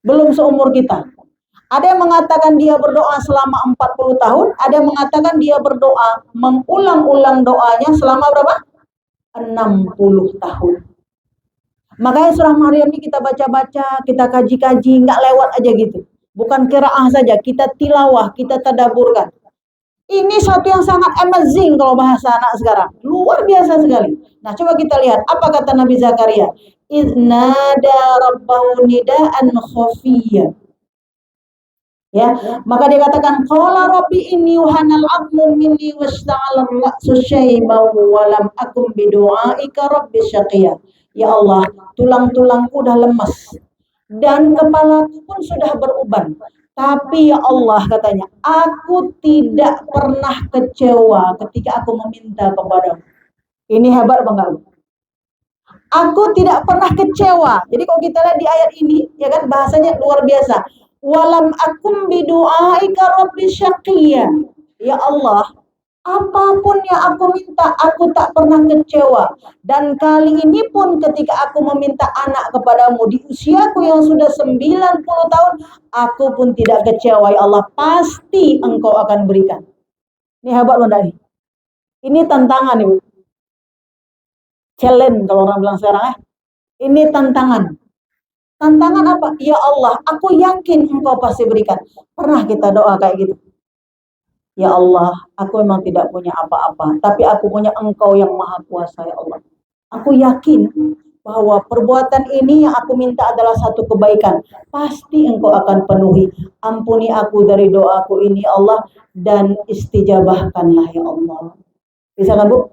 Belum seumur kita. Ada yang mengatakan dia berdoa selama 40 tahun, ada yang mengatakan dia berdoa mengulang-ulang doanya selama berapa? 60 tahun. Makanya surah Maryam ini kita baca-baca, kita kaji-kaji, nggak lewat aja gitu. Bukan qiraah saja, kita tilawah, kita tadaburkan. Ini satu yang sangat amazing kalau bahasa anak sekarang. Luar biasa sekali. Nah, coba kita lihat apa kata Nabi Zakaria. Iznada rabbahu nida'an khafiyya. Ya, maka dia katakan qala rabbi inni yuhanal 'azmu minni washta'ala ra'su syaiban wa lam akum bidu'aika rabbi syaqiyya. Ya Allah, tulang-tulangku udah lemas dan kepalaku pun sudah beruban. Tapi ya Allah katanya, aku tidak pernah kecewa ketika aku meminta kepadamu. Ini hebat banget. Aku tidak pernah kecewa. Jadi kalau kita lihat di ayat ini, ya kan bahasanya luar biasa. Walam akum bidu'aika rabbi syaqiyya. Ya Allah, apapun yang aku minta, aku tak pernah kecewa. Dan kali ini pun ketika aku meminta anak kepadamu di usiaku yang sudah 90 tahun, aku pun tidak kecewa. Ya Allah, pasti engkau akan berikan. Ini hebat loh, Dani. Ini tantangan, Ibu. Challenge kalau orang bilang sekarang ya. Ini tantangan. Tantangan apa? Ya Allah, aku yakin engkau pasti berikan. Pernah kita doa kayak gitu? Ya Allah, aku memang tidak punya apa-apa, tapi aku punya engkau yang maha kuasa, ya Allah. Aku yakin bahwa perbuatan ini yang aku minta adalah satu kebaikan. Pasti engkau akan penuhi. Ampuni aku dari doaku ini, Allah, dan istijabahkanlah, ya Allah. Bisa kan, Bu?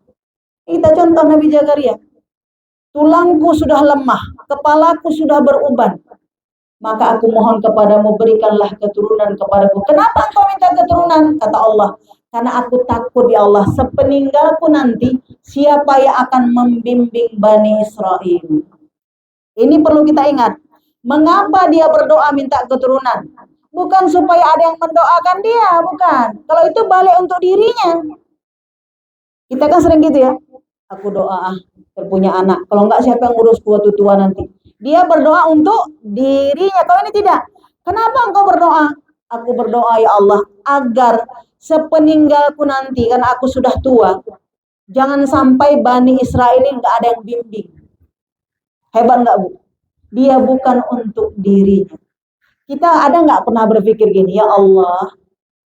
Kita contoh Nabi Zakaria. Tulangku sudah lemah, kepalaku sudah beruban. Maka aku mohon kepadamu, berikanlah keturunan kepadaku. Kenapa engkau minta keturunan? Kata Allah, karena aku takut ya Allah, sepeninggalku nanti, siapa yang akan membimbing Bani Israel. Ini perlu kita ingat. Mengapa dia berdoa minta keturunan? Bukan supaya ada yang mendoakan dia, bukan. Kalau itu balik untuk dirinya. Kita kan sering gitu ya. Aku doa terpunya anak. Kalau enggak siapa yang ngurus waktu tua nanti. Dia berdoa untuk dirinya. Kalau ini tidak. Kenapa engkau berdoa? Aku berdoa ya Allah agar sepeninggalku nanti, karena aku sudah tua, jangan sampai Bani Israel ini enggak ada yang bimbing. Hebat enggak, Bu? Dia bukan untuk dirinya. Kita ada nggak pernah berpikir gini, ya Allah,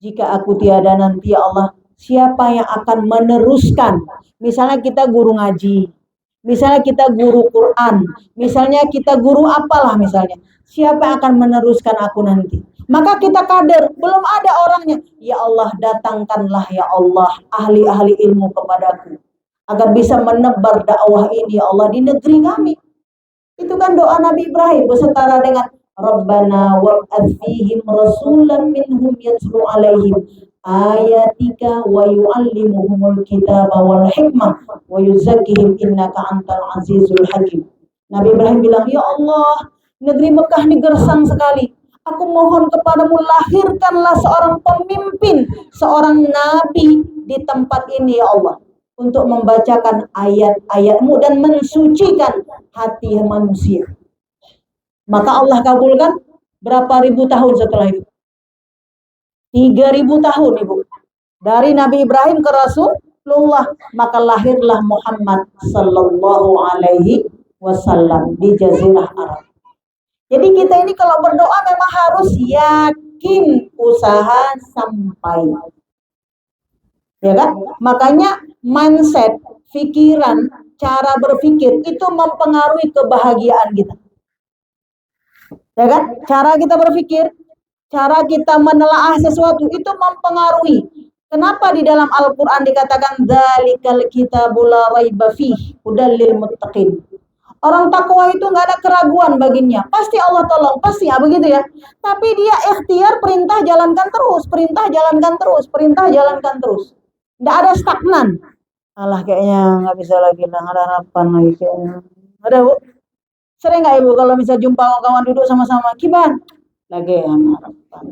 jika aku tiada nanti, ya Allah, siapa yang akan meneruskan? Misalnya kita guru ngaji, misalnya kita guru Quran, misalnya kita guru apalah misalnya. Siapa yang akan meneruskan aku nanti? Maka kita kader, belum ada orangnya. Ya Allah, datangkanlah ya Allah ahli-ahli ilmu kepadaku agar bisa menebar dakwah ini ya Allah di negeri kami. Itu kan doa Nabi Ibrahim bersetara dengan Rabbana wab'ats fihim rasulan minhum yatlu alaihim ayatika wa yu'allimuhumul kitaba wal hikmah wa yuzakkihim innaka antal azizul hakim. Nabi Ibrahim bilang, ya Allah, negeri Mekah ini gersang sekali. Aku mohon kepadamu, lahirkanlah seorang pemimpin, seorang nabi di tempat ini ya Allah, untuk membacakan ayat-ayatmu dan mensucikan hati manusia. Maka Allah kabulkan berapa ribu tahun setelah itu? 3.000 tahun, Ibu. Dari Nabi Ibrahim ke Rasulullah, maka lahirlah Muhammad sallallahu alaihi wasallam di Jazirah Arab. Jadi kita ini kalau berdoa memang harus yakin usaha sampai. Ya kan? Makanya mindset, pikiran, cara berpikir itu mempengaruhi kebahagiaan kita. Ya kan? Cara kita berpikir, cara kita menelaah sesuatu itu mempengaruhi. Kenapa di dalam Al-Qur'an dikatakan dzalikal kitabul la raiba fihi hudal lil muttaqin. Orang takwa itu nggak ada keraguan baginya. Pasti Allah tolong, pasti ya begitu ya. Tapi dia ikhtiar perintah jalankan terus, perintah jalankan terus, perintah jalankan terus. Nggak ada stagnan. Alah kayaknya nggak bisa lagi, nggak ada harapan lagi kayaknya. Ada, Bu? Sering nggak Ibu kalau bisa jumpa kawan duduk sama-sama, Kiban? Lagi harapan.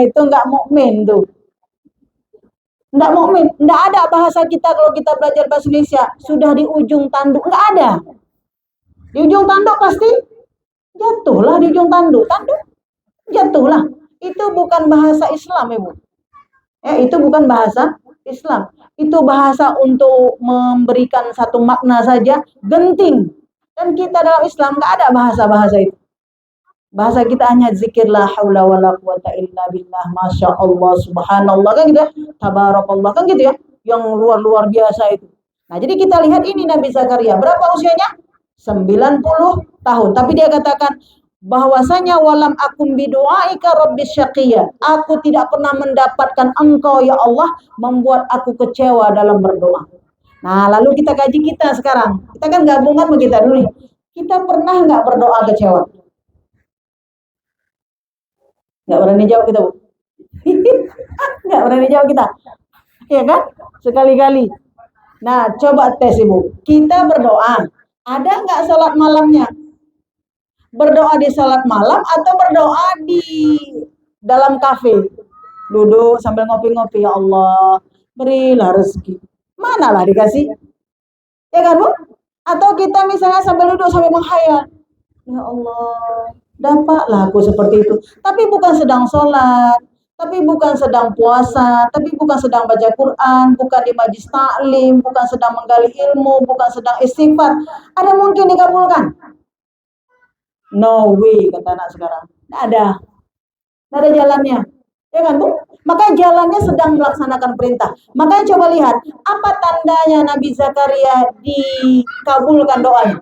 Itu nggak mukmin tuh. Nggak mukmin. Nggak ada bahasa kita kalau kita belajar bahasa Indonesia. Sudah di ujung tanduk. Nggak ada. Di ujung tanduk pasti jatuhlah di ujung tanduk. Tanduk jatuhlah. Itu bukan bahasa Islam, Ibu. Itu bukan bahasa Islam. Itu bahasa untuk memberikan satu makna saja, genting. Dan kita dalam Islam nggak ada bahasa-bahasa itu. Bahasa kita hanya zikir la haula wala quwata illa billah, masya Allah, subhanallah, kan gitu ya, tabarakallah, kan gitu ya, yang luar biasa itu. Nah, jadi kita lihat ini Nabi Zakaria, berapa usianya? 90 tahun. Tapi dia katakan bahwasanya walam akum bidu'aika rabbis syaqiyya, aku tidak pernah mendapatkan engkau ya Allah membuat aku kecewa dalam berdoa. Nah, lalu kita kaji kita sekarang. Kita kan gabungan begitu dulu nih. Kita pernah nggak berdoa kecewa? Nggak berani jawab kita, Bu. Nggak berani jawab kita. Ya kan? Sekali-kali. Nah, coba tes Ibu. Kita berdoa. Ada nggak sholat malamnya? Berdoa di sholat malam atau berdoa di dalam kafe? Duduk sambil ngopi-ngopi. Ya Allah, berilah rezeki. Manalah dikasih. Ya kan, Bu? Atau kita misalnya sambil duduk sambil menghayal. Ya Allah, dapatlah aku seperti itu. Tapi bukan sedang sholat, tapi bukan sedang puasa, tapi bukan sedang baca Quran, bukan di majlis taklim, bukan sedang menggali ilmu, bukan sedang istighfar. Ada mungkin dikabulkan? No way, kata anak sekarang. Nggak ada. Nggak ada jalannya. Ya kan, Bu? Maka jalannya sedang melaksanakan perintah. Makanya coba lihat, apa tandanya Nabi Zakaria dikabulkan doanya?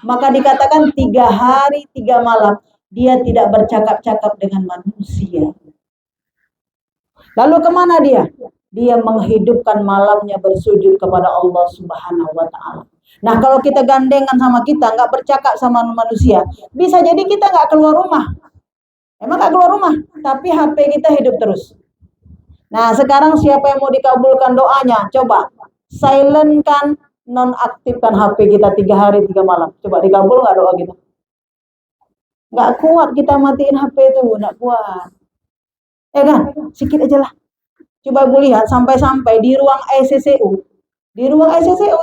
Maka dikatakan 3 hari 3 malam dia tidak bercakap-cakap dengan manusia. Lalu kemana dia? Dia menghidupkan malamnya bersujud kepada Allah Subhanahu wa Ta'ala. Nah, kalau kita gandengan sama kita, nggak bercakap sama manusia, bisa jadi kita nggak keluar rumah. Emang nggak keluar rumah, tapi HP kita hidup terus. Nah, sekarang siapa yang mau dikabulkan doanya? Coba silentkan, nonaktifkan HP kita 3 hari 3 malam. Coba dikabul nggak doa kita? Nggak kuat kita matiin HP itu, nggak kuat. Ya kan? Sikit aja lah. Coba gue lihat sampai-sampai di ruang ICCU. Di ruang ICCU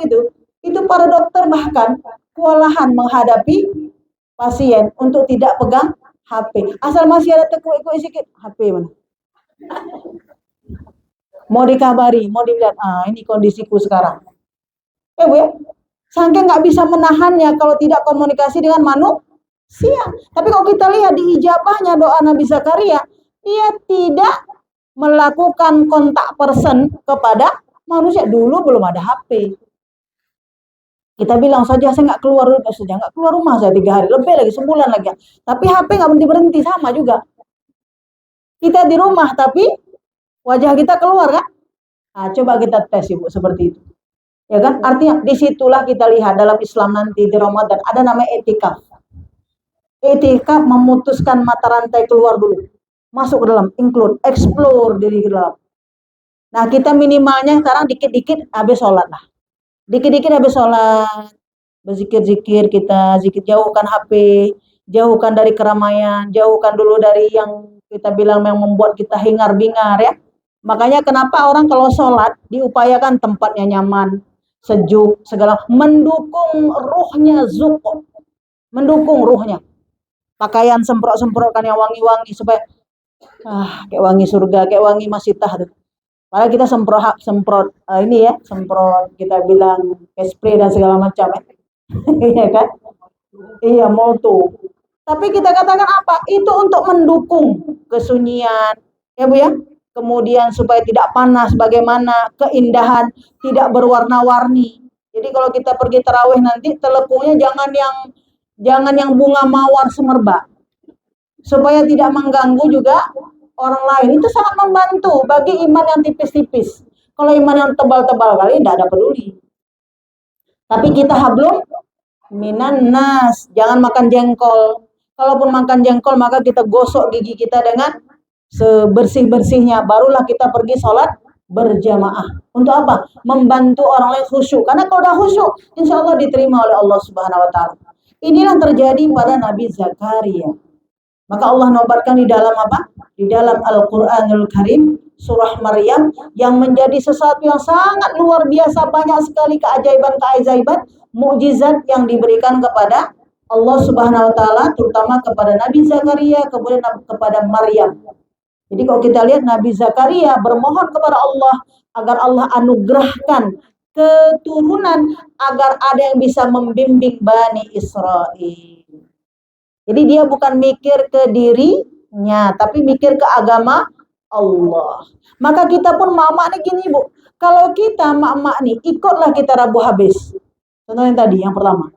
itu para dokter bahkan kewalahan menghadapi pasien untuk tidak pegang HP. Asal masih ada tekuk-tekuk sikit, HP mana? Mau dikabari, mau dilihat, ini kondisiku sekarang. Bu ya, saking nggak bisa menahannya kalau tidak komunikasi dengan manusia. Tapi kalau kita lihat di ijabahnya doa Nabi Zakaria, dia tidak melakukan kontak person kepada manusia. Dulu belum ada HP. Kita bilang saja saya nggak keluar rumah saya 3 hari lebih lagi, sebulan lagi. Tapi HP nggak berhenti sama juga. Kita di rumah tapi wajah kita keluar kan? Nah, coba kita tes Ibu seperti itu. Ya kan? Artinya disitulah kita lihat dalam Islam nanti di Ramadan ada namanya etikaf. Etikaf memutuskan mata rantai keluar dulu. Masuk ke dalam, include, explore diri ke dalam. Nah, kita minimalnya sekarang dikit-dikit habis sholat lah. Dikit-dikit habis sholat, berzikir-zikir kita, zikir, jauhkan HP, jauhkan dari keramaian, jauhkan dulu dari yang kita bilang yang membuat kita hingar-bingar ya. Makanya kenapa orang kalau sholat diupayakan tempatnya nyaman, sejuk, segala, mendukung ruhnya zuq, mendukung ruhnya. Pakaian semprot-semprotkan yang wangi-wangi supaya kayak wangi surga, kayak wangi masitah tuh. Padahal kita semprot ini ya, semprot kita bilang spray dan segala macam ya. Iya kan? Iya, moto. Tapi kita katakan apa? Itu untuk mendukung kesunyian, ya Bu ya. Kemudian supaya tidak panas, bagaimana keindahan, tidak berwarna-warni. Jadi kalau kita pergi tarawih nanti telepungnya jangan yang bunga mawar semerbak, supaya tidak mengganggu juga orang lain. Itu sangat membantu bagi iman yang tipis-tipis. Kalau iman yang tebal-tebal kali tidak ada peduli. Tapi kita hablum minan nas, jangan makan jengkol. Kalaupun makan jengkol maka kita gosok gigi kita dengan sebersih-bersihnya, barulah kita pergi sholat berjamaah. Untuk apa? Membantu orang lain khusyuk. Karena kalau udah khusyuk, insya Allah diterima oleh Allah Subhanahu Wa Taala. Inilah terjadi pada Nabi Zakaria. Maka Allah nobatkan di dalam apa? Di dalam Al-Quranul Karim, surah Maryam, yang menjadi sesuatu yang sangat luar biasa, banyak sekali keajaiban-keajaiban, mukjizat yang diberikan kepada Allah Subhanahu Wa Taala, terutama kepada Nabi Zakaria, kemudian kepada Maryam. Jadi kalau kita lihat Nabi Zakaria bermohon kepada Allah agar Allah anugerahkan keturunan agar ada yang bisa membimbing Bani Israel. Jadi dia bukan mikir ke dirinya, tapi mikir ke agama Allah. Maka kita pun mak-mak nih gini Bu, kalau kita mak-mak nih ikutlah kita Rabu habis. Contoh yang tadi, yang pertama.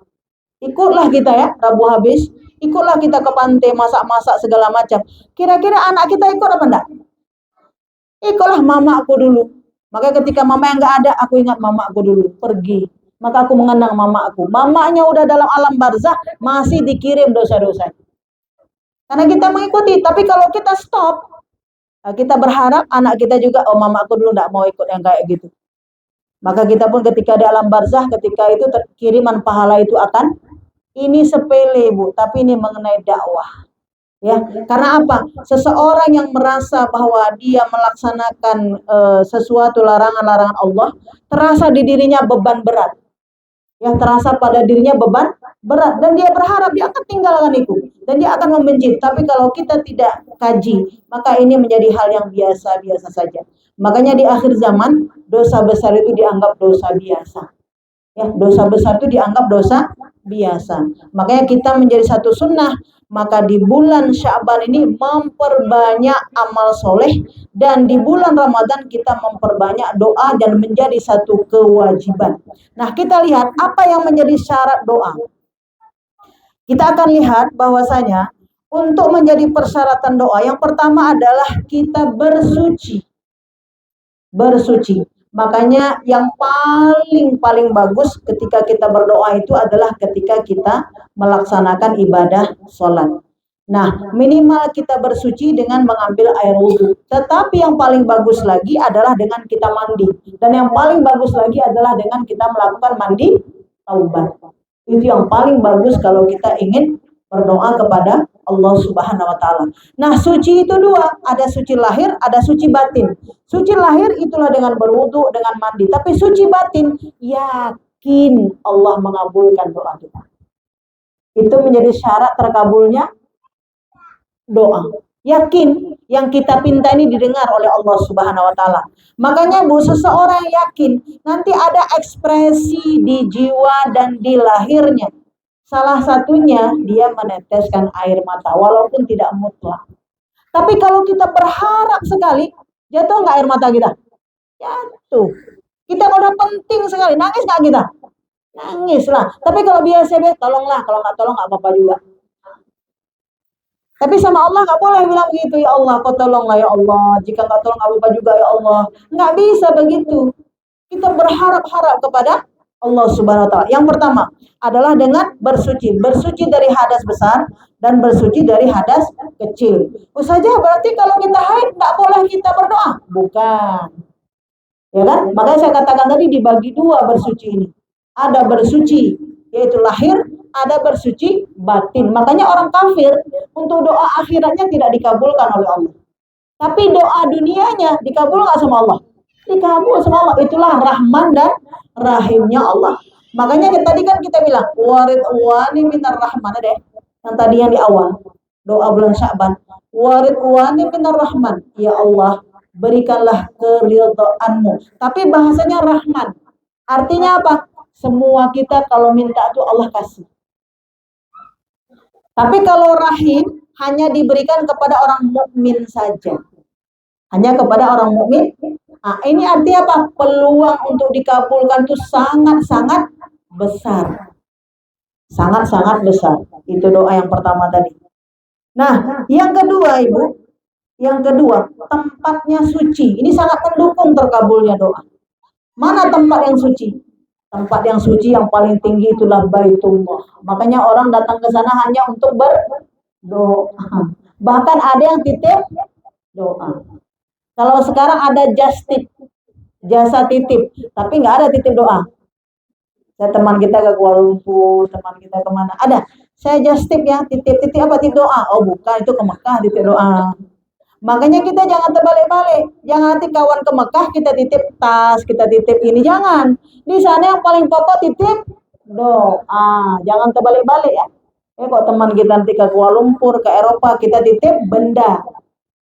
Ikutlah kita ya Rabu habis. Ikutlah kita ke pantai, masak-masak segala macam. Kira-kira anak kita ikut apa enggak? Ikutlah mamaku dulu. Maka ketika mama yang enggak ada, aku ingat mamaku dulu. Pergi. Maka aku mengenang mamaku. Mamanya udah dalam alam barzah, masih dikirim dosa-dosa. Karena kita mengikuti. Tapi kalau kita stop, kita berharap anak kita juga, oh mamaku dulu enggak mau ikut yang kayak gitu. Maka kita pun ketika di alam barzah, ketika itu kiriman pahala itu akan, ini sepele Bu, tapi ini mengenai dakwah. Ya, karena apa? Seseorang yang merasa bahwa dia melaksanakan sesuatu larangan-larangan Allah, terasa di dirinya beban berat. Ya, terasa pada dirinya beban berat dan dia berharap dia akan tinggalkan itu dan dia akan membenci. Tapi kalau kita tidak kaji, maka ini menjadi hal yang biasa-biasa saja. Makanya di akhir zaman dosa besar itu dianggap dosa biasa. Ya, dosa besar itu dianggap dosa biasa. Makanya kita menjadi satu sunnah, maka di bulan Sya'ban ini memperbanyak amal soleh, dan di bulan Ramadan kita memperbanyak doa dan menjadi satu kewajiban. Nah, kita lihat apa yang menjadi syarat doa. Kita akan lihat bahwasanya untuk menjadi persyaratan doa, yang pertama adalah kita bersuci. Bersuci. Makanya yang paling bagus ketika kita berdoa itu adalah ketika kita melaksanakan ibadah sholat. Nah, minimal kita bersuci dengan mengambil air wudhu. Tetapi yang paling bagus lagi adalah dengan kita mandi. Dan yang paling bagus lagi adalah dengan kita melakukan mandi taubat. Itu yang paling bagus kalau kita ingin berdoa kepada Allah Subhanahu wa taala. Nah, suci itu dua, ada suci lahir, ada suci batin. Suci lahir itulah dengan berwudu, dengan mandi, tapi suci batin yakin Allah mengabulkan doa kita. Itu menjadi syarat terkabulnya doa. Yakin yang kita pinta ini didengar oleh Allah Subhanahu wa taala. Makanya Bu, seseorang yakin nanti ada ekspresi di jiwa dan di lahirnya. Salah satunya dia meneteskan air mata walaupun tidak mutlak. Tapi kalau kita berharap sekali, jatuh nggak air mata kita? Jatuh. Kita udah penting sekali, nangis nggak kita? Nangis lah. Tapi kalau biasa-biasa, tolonglah. Kalau nggak tolong nggak apa-apa juga. Tapi sama Allah nggak boleh bilang begitu, ya Allah, kau tolonglah ya Allah. Jika nggak tolong nggak apa-apa juga ya Allah. Nggak bisa begitu. Kita berharap-harap kepada Allah Subhanahu wa taala. Yang pertama adalah dengan bersuci. Bersuci dari hadas besar dan bersuci dari hadas kecil. Ustazah, berarti kalau kita haid nggak boleh kita berdoa? Bukan. Ya kan? Makanya saya katakan tadi dibagi dua bersuci ini. Ada bersuci yaitu lahir, ada bersuci batin. Makanya orang kafir untuk doa akhiratnya tidak dikabulkan oleh Allah. Tapi doa dunianya dikabul nggak sama Allah? Dikabul sama Allah. Itulah Rahman dan Rahimnya Allah. Makanya tadi kan kita bilang warid wani minar rahman deh. Yang tadi yang di awal doa bulan Sya'ban. Warid wani minar rahman. Ya Allah, berikanlah keridhaanmu. Tapi bahasanya Rahman. Artinya apa? Semua kita kalau minta itu Allah kasih. Tapi kalau rahim hanya diberikan kepada orang mukmin saja. Hanya kepada orang mukmin. Nah, ini artinya apa? Peluang untuk dikabulkan itu sangat-sangat besar. Sangat-sangat besar. Itu doa yang pertama tadi. Nah, yang kedua Ibu, yang kedua, tempatnya suci. Ini sangat mendukung terkabulnya doa. Mana tempat yang suci? Tempat yang suci yang paling tinggi itulah Baitullah. Makanya orang datang ke sana hanya untuk berdoa. Bahkan ada yang titip doa. Kalau sekarang ada jasa titip, tapi nggak ada titip doa. Saya teman kita ke Kuala Lumpur, teman kita kemana? Ada. Saya just tip ya, titip apa titip doa? Oh bukan, itu ke Mekah titip doa. Makanya kita jangan terbalik-balik. Jangan nanti kawan ke Mekah kita titip tas, kita titip ini. Jangan. Di sana yang paling pokok titip doa. Jangan terbalik-balik ya. Kok teman kita nanti ke Kuala Lumpur, ke Eropa, kita titip benda.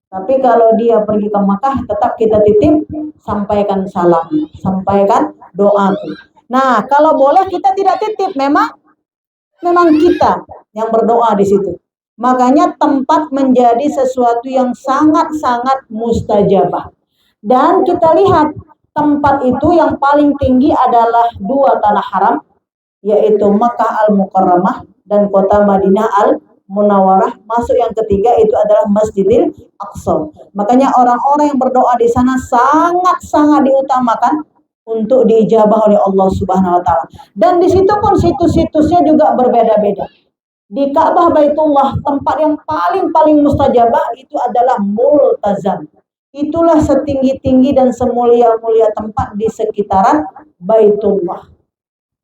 Tapi kalau dia pergi ke Mekah, tetap kita titip, sampaikan salam, sampaikan doa. Nah, kalau boleh kita tidak titip, memang kita yang berdoa di situ. Makanya tempat menjadi sesuatu yang sangat-sangat mustajabah. Dan kita lihat tempat itu yang paling tinggi adalah dua tanah haram, yaitu Makkah Al-Mukarramah dan kota Madinah Al-Munawwarah. Masuk yang ketiga itu adalah Masjidil Aqsa. Makanya orang-orang yang berdoa di sana sangat-sangat diutamakan untuk diijabah oleh Allah Subhanahu wa taala. Dan di situ pun situs-situsnya juga berbeda-beda. Di Ka'bah Baitullah, tempat yang paling mustajabah itu adalah Multazam. Itulah setinggi-tinggi dan semulia-mulia tempat di sekitaran Baitullah.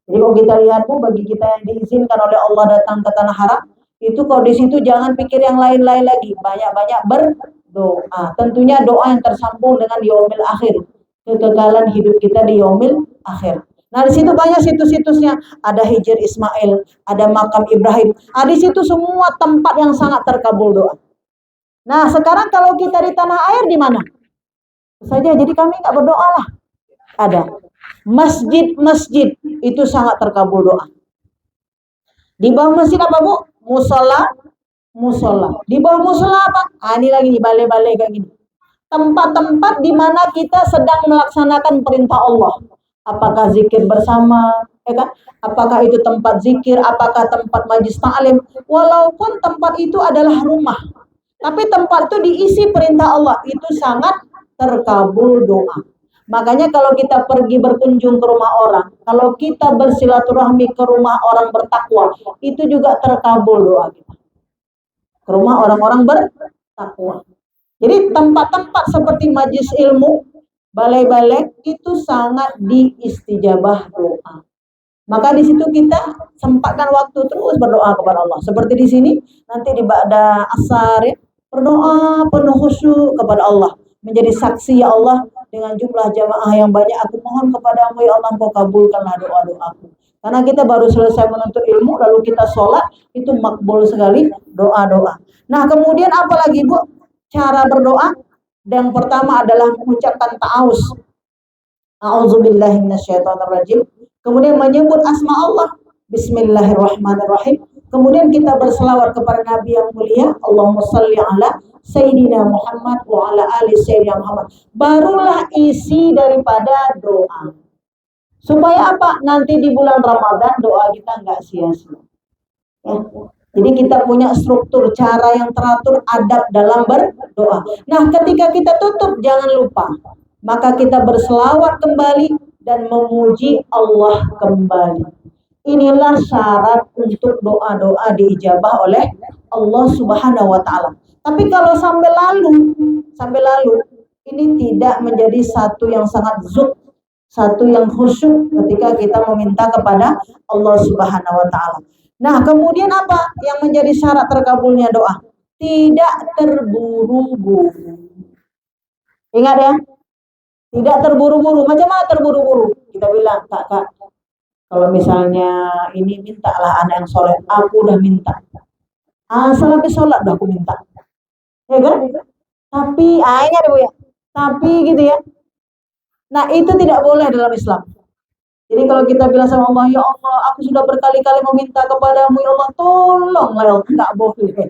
Jadi kalau kita lihat Bu, bagi kita yang diizinkan oleh Allah datang ke tanah haram, itu kalau di situ jangan pikir yang lain-lain lagi, banyak-banyak berdoa. Tentunya doa yang tersambung dengan yaumil akhir, kekekalan hidup kita di yaumil akhir. Nah, di situ banyak situs-situsnya. Ada Hijr Ismail, ada makam Ibrahim. Nah, di situ semua tempat yang sangat terkabul doa. Nah, sekarang kalau kita di tanah air di mana? Saja, jadi kami nggak berdoa lah. Ada masjid-masjid itu sangat terkabul doa. Di bawah masjid apa Bu? Musola. Di bawah musola apa? Ini lagi nih balai-balai kayak gini. Tempat-tempat di mana kita sedang melaksanakan perintah Allah. Apakah zikir bersama, ya kan? Apakah itu tempat zikir, apakah tempat majlis ta'lim, walaupun tempat itu adalah rumah, tapi tempat itu diisi perintah Allah, itu sangat terkabul doa. Makanya kalau kita pergi berkunjung ke rumah orang, kalau kita bersilaturahmi ke rumah orang bertakwa, itu juga terkabul doa kita. Ke rumah orang-orang bertakwa. Jadi tempat-tempat seperti majlis ilmu, balai-balai itu sangat diistijabah doa. Maka di situ kita sempatkan waktu terus berdoa kepada Allah. Seperti di sini nanti di ba'da asar ya, berdoa penuh khusyuk kepada Allah. Menjadi saksi ya Allah dengan jumlah jamaah yang banyak, aku mohon kepadamu ya Allah, Engkau kabulkanlah doa-doaku. Karena kita baru selesai menuntut ilmu lalu kita sholat, itu makbul sekali doa-doa. Nah kemudian apa lagi Bu cara berdoa? Yang pertama adalah mengucapkan ta'awuz. A'udzubillahi minasyaitonirrajim. Kemudian menyebut asma Allah. Bismillahirrahmanirrahim. Kemudian kita berselawat kepada Nabi yang mulia. Allahumma salli ala Sayyidina Muhammad wa ala ali Sayyidina Muhammad. Barulah isi daripada doa. Supaya apa? Nanti di bulan Ramadan doa kita nggak sia-sia. Ya. Jadi kita punya struktur cara yang teratur, adab dalam berdoa. Nah ketika kita tutup jangan lupa, maka kita berselawat kembali dan memuji Allah kembali. Inilah syarat untuk doa-doa diijabah oleh Allah Subhanahu wa Ta'ala. Tapi kalau sampai lalu, ini tidak menjadi satu yang sangat zuhd, satu yang khusyuk ketika kita meminta kepada Allah Subhanahu wa Ta'ala. Nah, kemudian apa yang menjadi syarat terkabulnya doa? Tidak terburu-buru. Ingat ya, tidak terburu-buru. Macam mana terburu-buru? Kita bilang, kak, kalau misalnya ini mintalah anak yang soleh, aku udah minta. Asal habis sholat udah aku minta. Ya kan? Tapi, ingat Bu ya, tapi gitu ya. Nah, itu tidak boleh dalam Islam. Jadi kalau kita bilang sama Allah, ya Allah, aku sudah berkali-kali meminta kepadamu, ya Allah, tolonglah ya Allah, nggak boleh.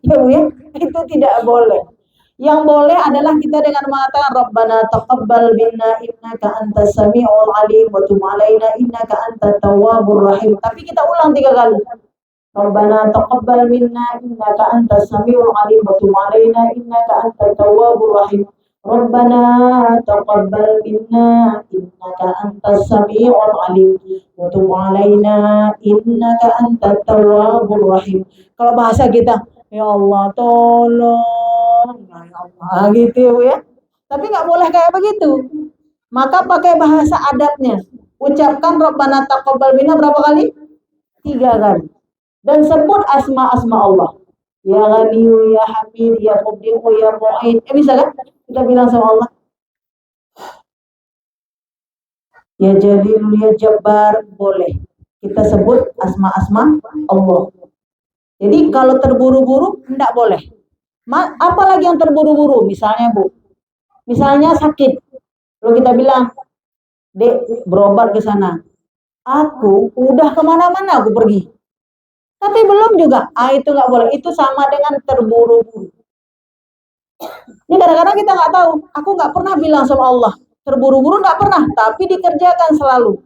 Ya Bu ya, itu tidak boleh. Yang boleh adalah kita dengan mengatakan Rabbana taqabbal minna innaka antas samiul alim wa tub alaina innaka antat tawwabur rahim. Tapi kita ulang 3 kali. Rabbana taqabbal minna innaka antas samiul alim wa tub alaina innaka antat tawwabur rahim. Rabbana taqabbal minna innaka antas samiul alim wa tub alaina innaka antat tawwabur rahim. Kalau bahasa kita, ya Allah tolong, ya Allah, gitu ya. Tapi nggak boleh kayak begitu. Maka pakai bahasa adabnya. Ucapkan Rabbana taqabbal minna berapa kali? 3 kali. Dan sebut asma-asma Allah. Ya Ghaniyu, ya Hamid, ya Mubdi'u, ya Mu'in. Bisa kan? Kita bilang sama Allah, ya Jalil, ya Jabbar, boleh. Kita sebut asma-asma Allah. Jadi kalau terburu-buru, enggak boleh. Apalagi yang terburu-buru, misalnya Bu, misalnya sakit, lalu kita bilang, Dek, berobat ke sana. Aku udah kemana-mana aku pergi, tapi belum juga. Itu nggak boleh. Itu sama dengan terburu-buru. Ini kadang-kadang kita nggak tahu. Aku nggak pernah bilang sama Allah terburu-buru, nggak pernah. Tapi dikerjakan selalu.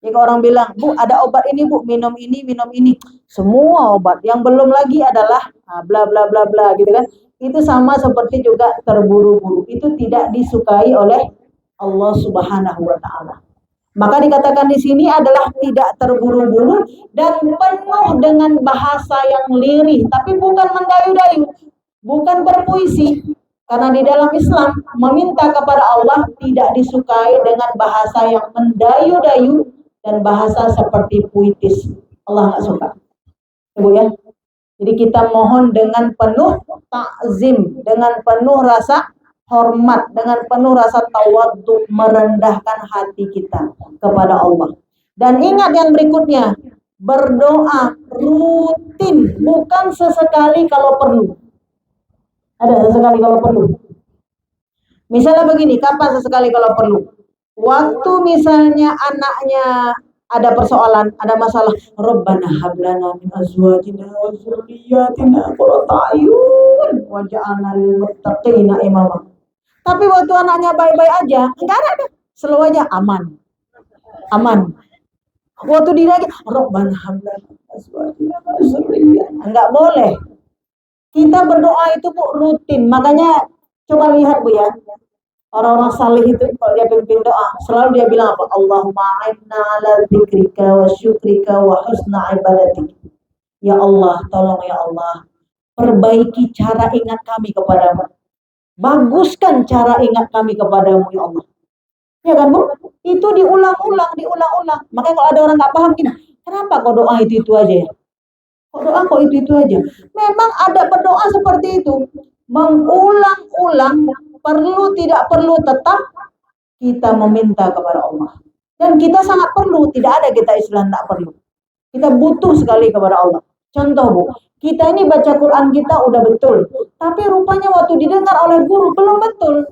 Jika orang bilang, Bu, ada obat ini, Bu, minum ini, minum ini. Semua obat. Yang belum lagi adalah bla bla bla bla, gitu kan? Itu sama seperti juga terburu-buru. Itu tidak disukai oleh Allah Subhanahu wa Ta'ala. Maka dikatakan di sini adalah tidak terburu-buru dan penuh dengan bahasa yang lirih, tapi bukan mendayu-dayu, bukan berpuisi. Karena di dalam Islam meminta kepada Allah tidak disukai dengan bahasa yang mendayu-dayu dan bahasa seperti puitis. Allah nggak suka. Ibu ya. Jadi kita mohon dengan penuh takzim, dengan penuh rasa hormat, dengan penuh rasa tawadhu, merendahkan hati kita kepada Allah. Dan ingat yang berikutnya, berdoa rutin, bukan sesekali kalau perlu. Ada sesekali kalau perlu. Misalnya begini, kapan sesekali kalau perlu? Waktu misalnya anaknya ada persoalan, ada masalah, Rabbana hablana min azwajina wa dzurriyyatina qurrata a'yun waj'alna lil muttaqina imama. Tapi waktu anaknya baik-baik aja, enggak ada, selalu aja aman. Waktu dia lagi, Rabbana hablana min azwajina wa dzurriyyatina, enggak boleh. Kita berdoa itu Bu rutin, makanya coba lihat Bu ya. Orang-orang salih itu kalau dia pimpin doa, selalu dia bilang apa? Allahumma a'inna ala dzikrika wa syukrika wa husna ibadatik. Ya Allah, tolong ya Allah, perbaiki cara ingat kami kepadamu. Baguskan cara ingat kami kepadamu ya Allah. Ya kan Bu? Itu diulang-ulang, diulang-ulang. Makanya kalau ada orang nggak paham gini, kenapa kok doa itu aja ya? Kok doa kok itu aja? Memang ada berdoa seperti itu. Mengulang-ulang, perlu tidak perlu tetap kita meminta kepada Allah. Dan kita sangat perlu, tidak ada kita istilah tidak perlu. Kita butuh sekali kepada Allah. Contoh Bu, kita ini baca Quran kita udah betul, tapi rupanya waktu didengar oleh guru belum betul.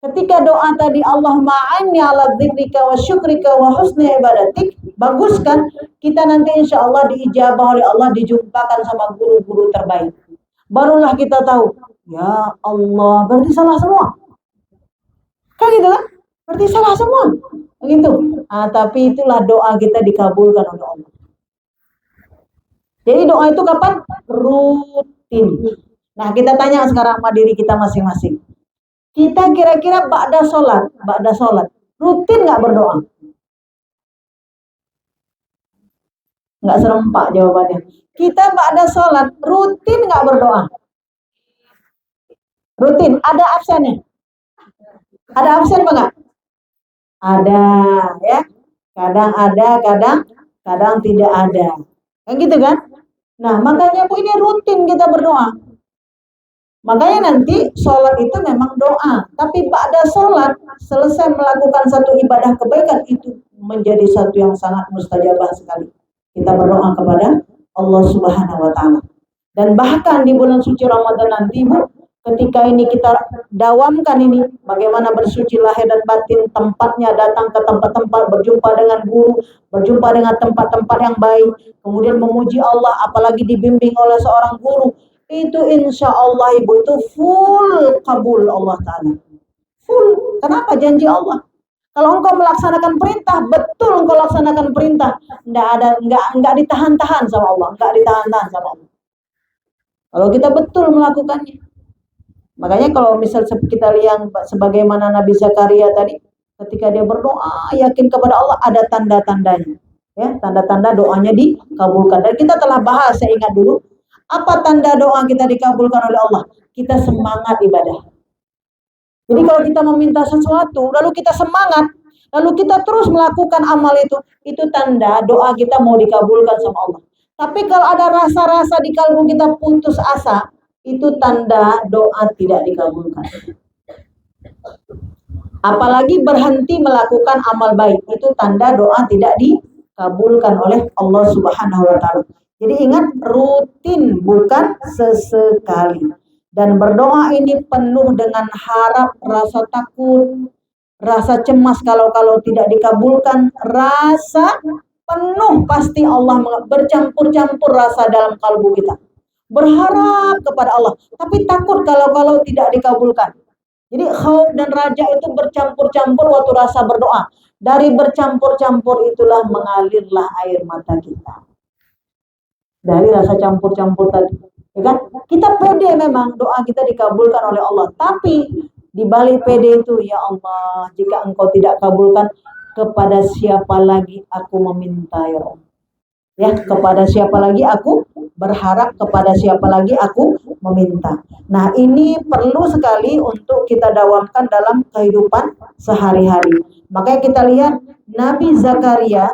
Ketika doa tadi Allahumma a'inni ala dzikrika wa syukrika wa husni ibadatik, bagus kan? Kita nanti insya Allah diijabah oleh Allah, dijumpakan sama guru-guru terbaik. Barulah kita tahu, ya Allah, berarti salah semua. Kan gitu kan? Berarti salah semua. Begitu. Tapi itulah doa kita dikabulkan oleh Allah. Jadi doa itu kapan? Rutin. Nah, kita tanya sekarang sama diri kita masing-masing. Kita kira-kira ba'da sholat, rutin nggak berdoa? Nggak serempak jawabannya. Kita ba'da sholat, rutin nggak berdoa? Rutin. Ada absennya? Ada absen apa nggak? Ada, ya. Kadang ada, kadang tidak ada. Kayak gitu kan? Nah, makanya Bu ini rutin kita berdoa. Makanya nanti sholat itu memang doa. Tapi pada sholat, selesai melakukan satu ibadah kebaikan, itu menjadi satu yang sangat mustajabah sekali. Kita berdoa kepada Allah Subhanahu wa Ta'ala. Dan bahkan di bulan suci Ramadan nanti, Bu, ketika ini kita dawamkan ini, bagaimana bersuci lahir dan batin, tempatnya datang ke tempat-tempat, berjumpa dengan guru, berjumpa dengan tempat-tempat yang baik, kemudian memuji Allah, apalagi dibimbing oleh seorang guru, itu insya Allah Ibu itu full kabul Allah Ta'ala. Full. Kenapa? Janji Allah. Kalau engkau melaksanakan perintah, betul engkau laksanakan perintah, enggak ditahan-tahan sama Allah, enggak ditahan-tahan sama Allah. Kalau kita betul melakukannya. Makanya kalau misal kita lihat sebagaimana Nabi Zakaria tadi, ketika dia berdoa yakin kepada Allah, ada tanda-tandanya. Ya, tanda-tanda doanya dikabulkan. Dan kita telah bahas, saya ingat dulu, apa tanda doa kita dikabulkan oleh Allah? Kita semangat ibadah. Jadi kalau kita meminta sesuatu, lalu kita semangat, lalu kita terus melakukan amal itu tanda doa kita mau dikabulkan sama Allah. Tapi kalau ada rasa-rasa di kalbu kita putus asa, itu tanda doa tidak dikabulkan. Apalagi berhenti melakukan amal baik, itu tanda doa tidak dikabulkan oleh Allah Subhanahu wa Ta'ala. Jadi ingat, rutin bukan sesekali. Dan berdoa ini penuh dengan harap, rasa takut, rasa cemas kalau tidak dikabulkan, rasa penuh pasti Allah, bercampur-campur rasa dalam kalbu kita. Berharap kepada Allah, tapi takut kalau tidak dikabulkan. Jadi khauf dan raja itu bercampur-campur waktu rasa berdoa. Dari bercampur-campur itulah mengalirlah air mata kita. Dari rasa campur-campur tadi, ya kan? Kita pede memang doa kita dikabulkan oleh Allah, tapi di balik pede itu, ya Allah, jika Engkau tidak kabulkan, kepada siapa lagi aku meminta, ya Allah. Ya, kepada siapa lagi aku berharap, kepada siapa lagi aku meminta. Nah, ini perlu sekali untuk kita dawamkan dalam kehidupan sehari-hari. Makanya kita lihat Nabi Zakaria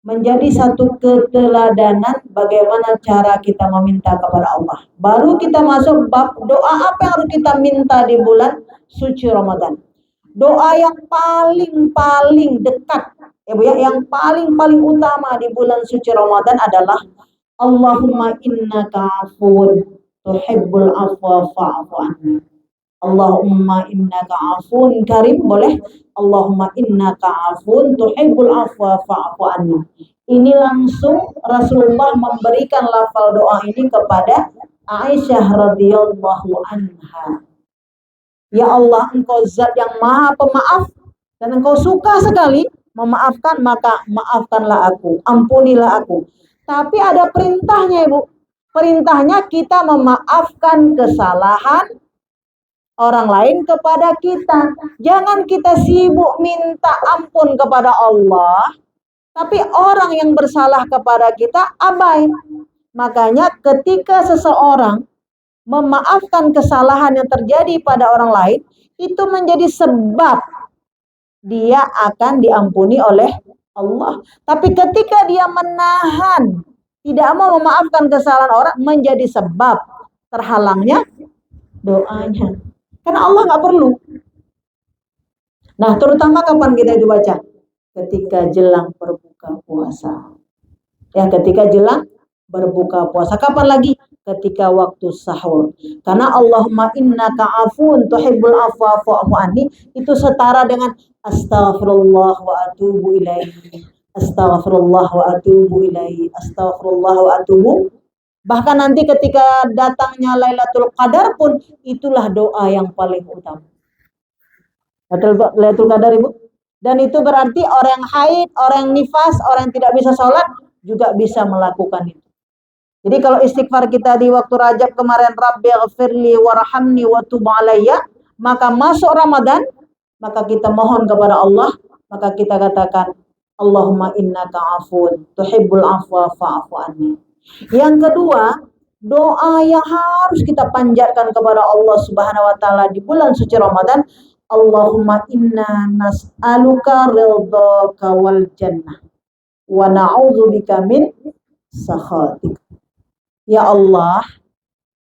menjadi satu keteladanan bagaimana cara kita meminta kepada Allah. Baru kita masuk bab doa apa yang harus kita minta di bulan suci Ramadan. Doa yang paling dekat, ya Bu, yang paling utama di bulan suci Ramadan adalah Allahumma innaka afuun tuhibbul afwa fa'fu anni. Allahumma innaka afuun karim, boleh? Allahumma innaka afuun tuhibbul afwa fa'fu anni. Ini langsung Rasulullah memberikan lafal doa ini kepada Aisyah radhiyallahu anha. Ya Allah, Engkau zat yang maha pemaaf dan Engkau suka sekali memaafkan, maka maafkanlah aku, ampunilah aku. Tapi ada perintahnya, Ibu. Perintahnya kita memaafkan kesalahan orang lain kepada kita. Jangan kita sibuk minta ampun kepada Allah, tapi orang yang bersalah kepada kita abai. Makanya ketika seseorang memaafkan kesalahan yang terjadi pada orang lain, itu menjadi sebab dia akan diampuni oleh Allah. Tapi ketika dia menahan, tidak mau memaafkan kesalahan orang, menjadi sebab terhalangnya doanya. Karena Allah nggak perlu. Nah, terutama kapan kita itu baca? Ketika jelang berbuka puasa. Ya, ketika jelang berbuka puasa. Kapan lagi? Ketika waktu sahur. Karena Allahumma innaka afun tuhibbul afwa fa'fu anni itu setara dengan astaghfirullah wa atubu ilaihi. Astaghfirullah wa atubu ilaihi. Astaghfirullah wa atubu. Bahkan nanti ketika datangnya Lailatul Qadar pun itulah doa yang paling utama. Lailatul Qadar, Ibu. Dan itu berarti orang yang haid, orang yang nifas, orang yang tidak bisa sholat juga bisa melakukan itu. Jadi kalau istighfar kita di waktu Rajab kemarin, Rabbi ghafirli warhamni wa tub alayya, maka masuk Ramadan, maka kita mohon kepada Allah, maka kita katakan, Allahumma innaka afun, tuhibbul afwa fa'fu anni. Yang kedua, doa yang harus kita panjatkan kepada Allah Subhanahu wa taala di bulan suci Ramadan, Allahumma inna nas'aluka ridhaka wal jannah wa na'udzubika min sakhatik. Ya Allah,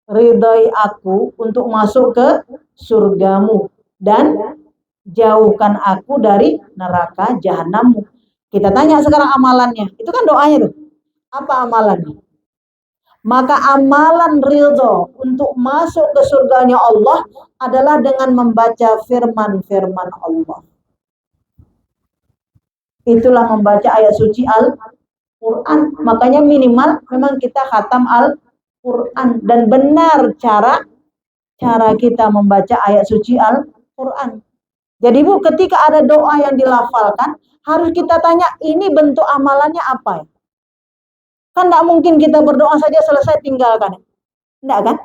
ridhai aku untuk masuk ke surgamu dan jauhkan aku dari neraka jahanammu. Kita tanya sekarang amalannya. Itu kan doanya tuh. Apa amalannya? Maka amalan ridho untuk masuk ke surganya Allah adalah dengan membaca firman-firman Allah. Itulah membaca ayat suci Al-Quran. Makanya minimal memang kita khatam Al-Quran. Dan benar cara kita membaca ayat suci Al-Quran. Jadi Bu, ketika ada doa yang dilafalkan, harus kita tanya ini bentuk amalannya apa ya? Kan tidak mungkin kita berdoa saja selesai tinggalkan. Tidak kan?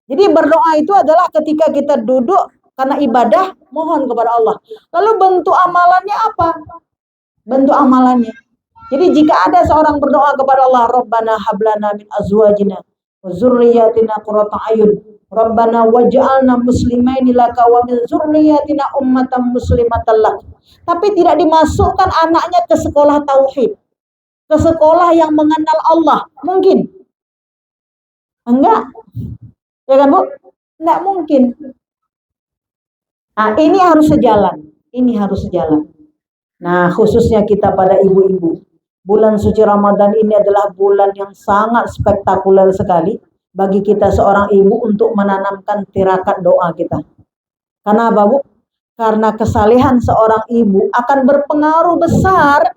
Jadi berdoa itu adalah ketika kita duduk karena ibadah, mohon kepada Allah. Lalu bentuk amalannya apa? Bentuk amalannya. Jadi jika ada seorang berdoa kepada Allah, Rabbana hablana min azwajina wa zurriyatina qurrata ayun. Rabbana waj'alna muslimaini laka wa min zurriyatina ummatan muslimatan lak. Tapi tidak dimasukkan anaknya ke sekolah tauhid. Ke sekolah yang mengenal Allah. Mungkin? Enggak. Ya kan, Bu? Enggak mungkin. Nah, ini harus sejalan. Ini harus sejalan. Nah, khususnya kita pada ibu-ibu. Bulan suci Ramadan ini adalah bulan yang sangat spektakuler sekali bagi kita seorang ibu untuk menanamkan tirakat doa kita. Karena apa, Bu? Karena kesalehan seorang ibu akan berpengaruh besar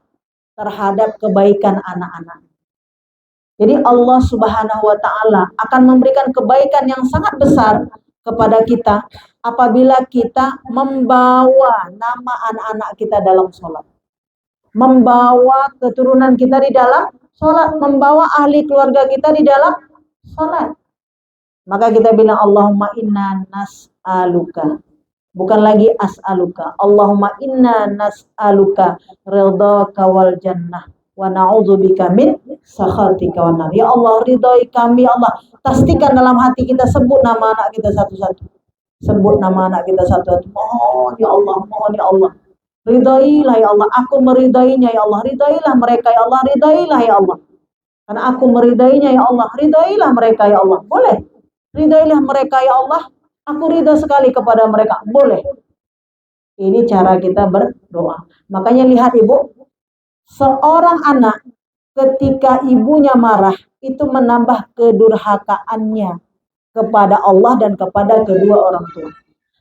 terhadap kebaikan anak-anak. Jadi Allah Subhanahu wa taala akan memberikan kebaikan yang sangat besar kepada kita apabila kita membawa nama anak-anak kita dalam sholat. Membawa keturunan kita di dalam sholat. Membawa ahli keluarga kita di dalam sholat. Maka kita bilang Allahumma inna nas'aluka. Bukan lagi as'aluka. Allahumma inna nas'aluka ridhaka wal jannah. Wa na'udzubika min sakhatika wan nar. Ya Allah, ridhoi kami Allah. Pastikan dalam hati kita, sebut nama anak kita satu-satu. Sebut nama anak kita satu-satu. Mohon ya Allah, mohon ya Allah. Ridhailah ya Allah, aku meridainya ya Allah. Ridhailah mereka ya Allah, ridhailah ya Allah. Karena aku meridainya ya Allah, ridhailah mereka ya Allah. Boleh. Ridhailah mereka ya Allah. Aku ridha sekali kepada mereka. Boleh. Ini cara kita berdoa. Makanya lihat Ibu, seorang anak ketika ibunya marah itu menambah kedurhakaannya kepada Allah dan kepada kedua orang tua.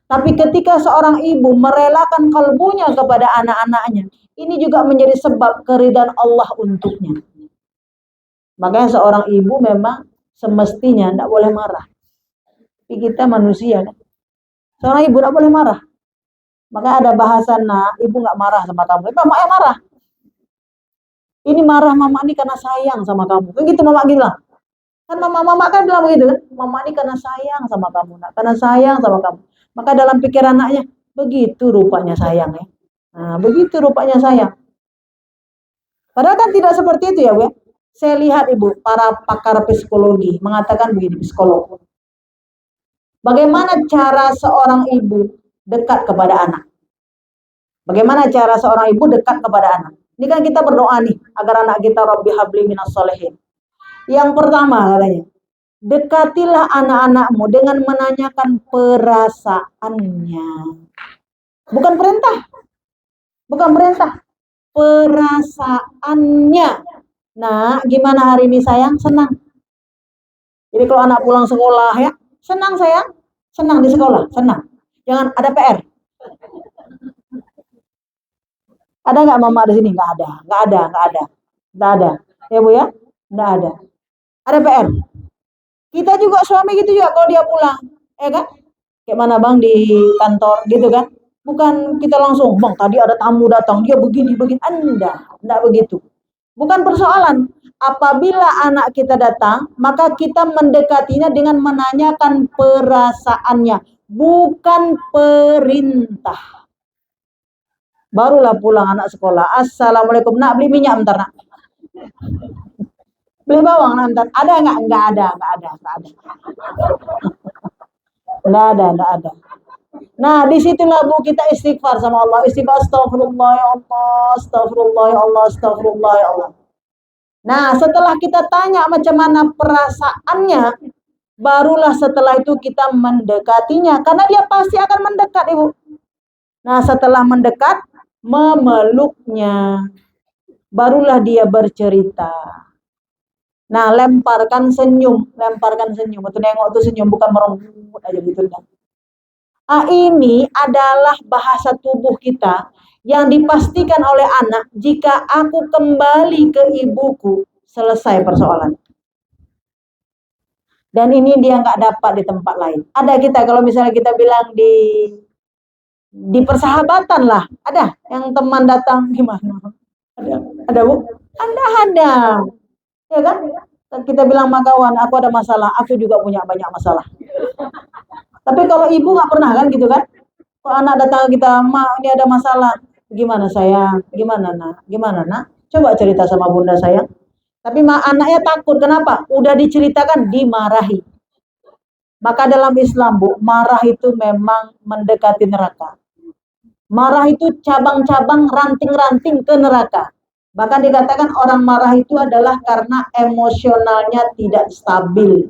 Tapi ketika seorang ibu merelakan kalbunya kepada anak-anaknya, ini juga menjadi sebab keridhaan Allah untuknya. Makanya seorang ibu memang semestinya tidak boleh marah. Tapi kita manusia kan. Seorang ibu tidak boleh marah. Maka ada bahasan, nah ibu nggak marah sama kamu. Mama yang marah. Ini marah mama ini karena sayang sama kamu. Kan gitu mama bilang. Kan mama kan bilang begitu kan. Mama ini karena sayang sama kamu. Nak. Karena sayang sama kamu. Maka dalam pikiran anaknya, begitu rupanya sayang ya. Nah, begitu rupanya sayang. Padahal kan tidak seperti itu ya Bu. Saya lihat Ibu, para pakar psikologi mengatakan begini, psikolog. Bagaimana cara seorang ibu dekat kepada anak? Bagaimana cara seorang ibu dekat kepada anak? Ini kan kita berdoa nih, agar anak kita Rabbi habli minas sholihin. Yang pertama katanya, dekatilah anak-anakmu dengan menanyakan perasaannya. Bukan perintah. Bukan perintah. Perasaannya. Nah, gimana hari ini sayang? Senang. Jadi kalau anak pulang sekolah ya, senang sayang. Senang di sekolah, senang. Jangan ada PR. Ada nggak mama di sini? Nggak ada, nggak ada, nggak ada, nggak ada. Ya bu ya, nggak ada. Ada PR. Kita juga suami gitu juga kalau dia pulang, kan? Kayak mana bang di kantor gitu kan? Bukan kita langsung, bang tadi ada tamu datang, dia begini begini. Enggak begitu. Bukan persoalan. Apabila anak kita datang, maka kita mendekatinya dengan menanyakan perasaannya, bukan perintah. Barulah pulang anak sekolah. Assalamualaikum. Nak beli minyak bentar nak. Beli bawang nak bentar. Ada nggak? Nggak ada. Nggak ada. Nah, disitulah bu kita istighfar sama Allah. Istighfar, astagfirullah ya Allah, astagfirullah ya Allah, astagfirullah ya Allah. Nah, setelah kita tanya macam mana perasaannya, barulah setelah itu kita mendekatinya. Karena dia pasti akan mendekat, Ibu. Nah, setelah mendekat, memeluknya. Barulah dia bercerita. Nah, lemparkan senyum. Betul, nengok tuh senyum, bukan merenggut aja gitu. Ini adalah bahasa tubuh kita yang dipastikan oleh anak. Jika aku kembali ke ibuku, selesai persoalan. Dan ini dia nggak dapat di tempat lain. Ada kita kalau misalnya kita bilang di persahabatan lah, ada yang teman datang gimana? Ada bu? Ada. Ya kan? Kita bilang sama kawan, aku ada masalah, aku juga punya banyak masalah. Tapi kalau ibu nggak pernah kan gitu kan? Kalau anak datang ke kita, mak ini ada masalah, gimana sayang? Gimana nak? Coba cerita sama bunda sayang. Tapi anaknya takut, kenapa? Udah diceritakan, dimarahi. Maka dalam Islam bu, marah itu memang mendekati neraka. Marah itu cabang-cabang, ranting-ranting ke neraka. Bahkan dikatakan orang marah itu adalah karena emosionalnya tidak stabil.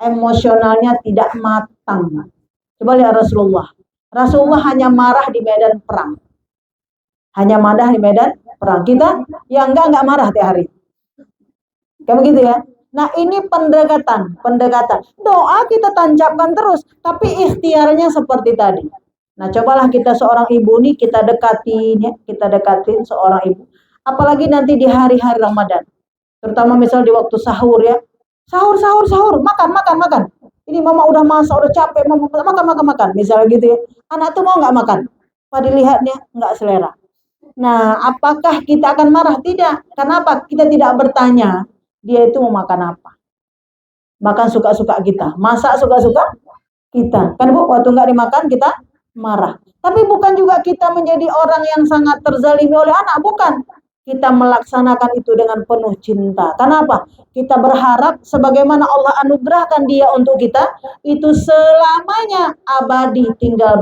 Emosionalnya tidak matang. Coba lihat Rasulullah. Rasulullah hanya marah di medan perang. Hanya marah di medan perang. Kita yang enggak marah tiap hari. Kayak begitu ya. Nah ini pendekatan. Doa kita tancapkan terus. Tapi ikhtiarnya seperti tadi. Nah cobalah kita seorang ibu nih kita dekatin ya. Kita dekatin seorang ibu. Apalagi nanti di hari-hari Ramadan. Terutama misal di waktu sahur ya. Sahur. Makan. Ini mama udah masak, udah capek. Mama makan. Misalnya gitu ya. Anak tuh mau nggak makan? Pada dilihatnya nggak selera. Nah, apakah kita akan marah? Tidak. Kenapa? Kita tidak bertanya dia itu mau makan apa. Makan suka-suka kita. Masak suka-suka kita. Kan bu, waktu nggak dimakan kita marah. Tapi bukan juga kita menjadi orang yang sangat terzalimi oleh anak. Bukan. Kita melaksanakan itu dengan penuh cinta. Kenapa? Kita berharap sebagaimana Allah anugerahkan dia untuk kita, itu selamanya abadi tinggal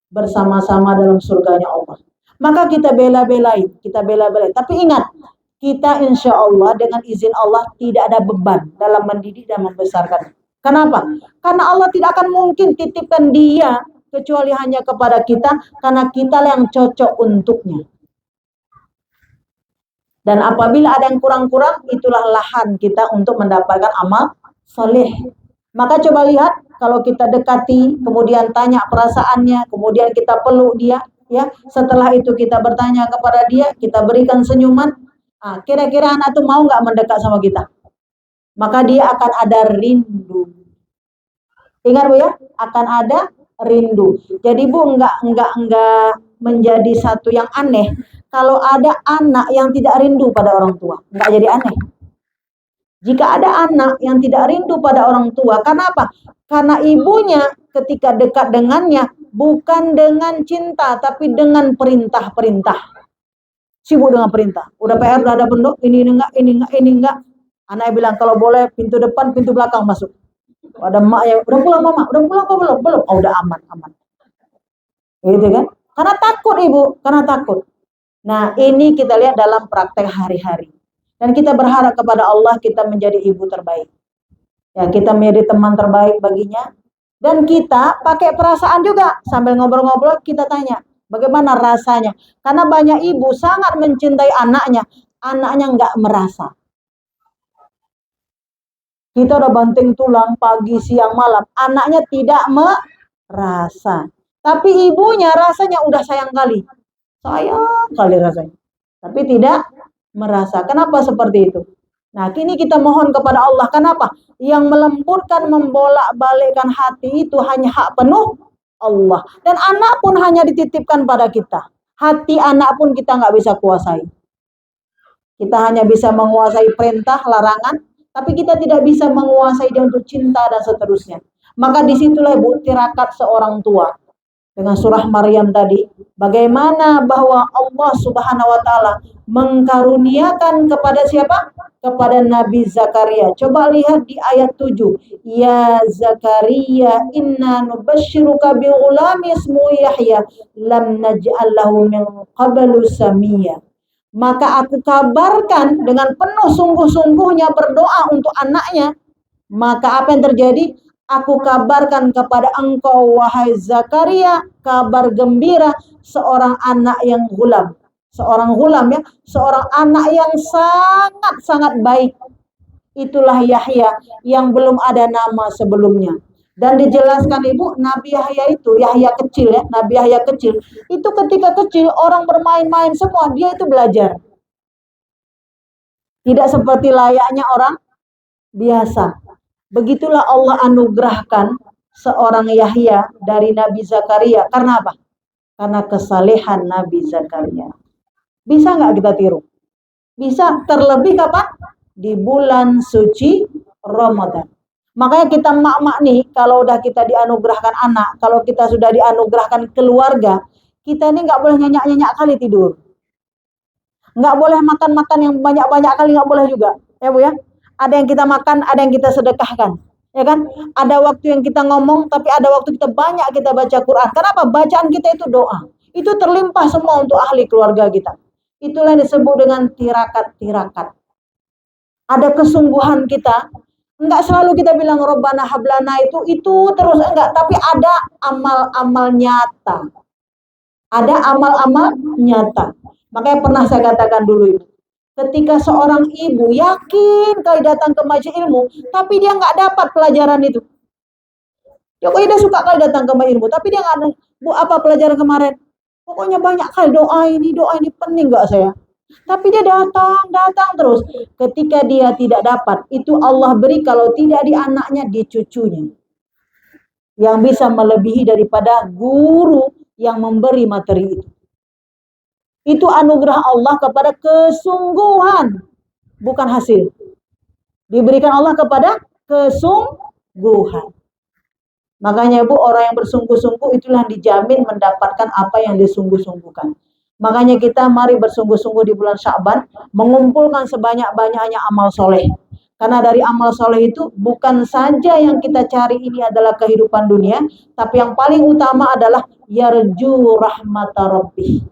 bersama-sama dalam surganya Allah. Maka kita bela-belain. Tapi ingat, kita insya Allah dengan izin Allah tidak ada beban dalam mendidik dan membesarkan. Kenapa? Karena Allah tidak akan mungkin titipkan dia kecuali hanya kepada kita, karena kita yang cocok untuknya. Dan apabila ada yang kurang-kurang, itulah lahan kita untuk mendapatkan amal soleh. Maka coba lihat, kalau kita dekati, kemudian tanya perasaannya, kemudian kita peluk dia, ya. Setelah itu kita bertanya kepada dia, kita berikan senyuman. Kira-kira anak itu mau nggak mendekat sama kita? Maka dia akan ada rindu. Ingat bu ya, akan ada rindu. Jadi bu nggak menjadi satu yang aneh. Kalau ada anak yang tidak rindu pada orang tua, nggak jadi aneh. Jika ada anak yang tidak rindu pada orang tua, kenapa? Karena ibunya ketika dekat dengannya, bukan dengan cinta, tapi dengan perintah-perintah. Sibuk dengan perintah. Udah PR, udah ada bendok, ini enggak. Anaknya bilang, kalau boleh pintu depan, pintu belakang masuk. Ada emak yang, udah pulang mama, udah pulang kok belum? Oh, udah aman. Gitu kan? Karena takut ibu, karena takut. Nah ini kita lihat dalam praktek hari-hari. Dan kita berharap kepada Allah kita menjadi ibu terbaik. Ya, kita menjadi teman terbaik baginya. Dan kita pakai perasaan juga. Sambil ngobrol-ngobrol kita tanya, bagaimana rasanya? Karena banyak ibu sangat mencintai anaknya. Anaknya nggak merasa. Kita udah banting tulang pagi, siang, malam. Anaknya tidak merasa. Tapi ibunya rasanya udah sayang kali. Sayang kali rasanya. Tapi tidak merasa. Kenapa seperti itu? Nah, kini kita mohon kepada Allah. Kenapa? Yang melembutkan, membolak-balikkan hati itu hanya hak penuh Allah. Dan anak pun hanya dititipkan pada kita. Hati anak pun kita nggak bisa kuasai. Kita hanya bisa menguasai perintah, larangan, tapi kita tidak bisa menguasai dia untuk cinta dan seterusnya. Maka disitulah ibu tirakat seorang tua. Dengan surah Maryam tadi, bagaimana bahwa Allah Subhanahu wa taala mengkaruniakan kepada siapa? Kepada Nabi Zakaria. Coba lihat di ayat 7. Ya Zakaria, inna nubasyiruka bi ghulamin ismuhu Yahya, lam naj'al lahu min qablu samiyya. Maka aku kabarkan dengan penuh sungguh-sungguhnya berdoa untuk anaknya. Maka apa yang terjadi? Aku kabarkan kepada engkau wahai Zakaria kabar gembira seorang anak yang gulam. Seorang gulam ya, seorang anak yang sangat-sangat baik. Itulah Yahya yang belum ada nama sebelumnya. Dan dijelaskan ibu, Nabi Yahya itu, Yahya kecil ya, Nabi Yahya kecil, itu ketika kecil orang bermain-main semua, dia itu belajar. Tidak seperti layaknya orang biasa. Begitulah Allah anugerahkan seorang Yahya dari Nabi Zakaria. Karena apa? Karena kesalehan Nabi Zakaria. Bisa nggak kita tiru? Bisa, terlebih kapan? Di bulan suci Ramadan. Makanya kita mak-mak nih, kalau udah kita dianugerahkan anak, kalau kita sudah dianugerahkan keluarga, kita ini nggak boleh nyenyak-nyenyak kali tidur. Nggak boleh makan-makan yang banyak-banyak kali, nggak boleh juga. Ya Bu ya? Ada yang kita makan, ada yang kita sedekahkan. Ya kan? Ada waktu yang kita ngomong, tapi ada waktu kita banyak kita baca Quran. Kenapa? Bacaan kita itu doa. Itu terlimpah semua untuk ahli keluarga kita. Itulah yang disebut dengan tirakat-tirakat. Ada kesungguhan kita. Enggak selalu kita bilang Robbana hablana itu terus enggak, tapi ada amal-amal nyata. Ada amal-amal nyata. Makanya pernah saya katakan dulu itu. Ketika seorang ibu yakin kali datang ke majelis ilmu, tapi dia nggak dapat pelajaran itu. Pokoknya dia suka kali datang ke majelis ilmu, tapi dia nggak ada. Bu, apa pelajaran kemarin? Pokoknya banyak kali doa ini pening nggak saya? Tapi dia datang terus. Ketika dia tidak dapat, itu Allah beri kalau tidak di anaknya, di cucunya. Yang bisa melebihi daripada guru yang memberi materi itu. Itu anugerah Allah kepada kesungguhan, bukan hasil. Diberikan Allah kepada kesungguhan. Makanya Bu, orang yang bersungguh-sungguh itulah dijamin mendapatkan apa yang disungguh-sungguhkan. Makanya kita mari bersungguh-sungguh di bulan Sya'ban, mengumpulkan sebanyak-banyaknya amal soleh. Karena dari amal soleh itu bukan saja yang kita cari ini adalah kehidupan dunia, tapi yang paling utama adalah yarju rahmata rabbih.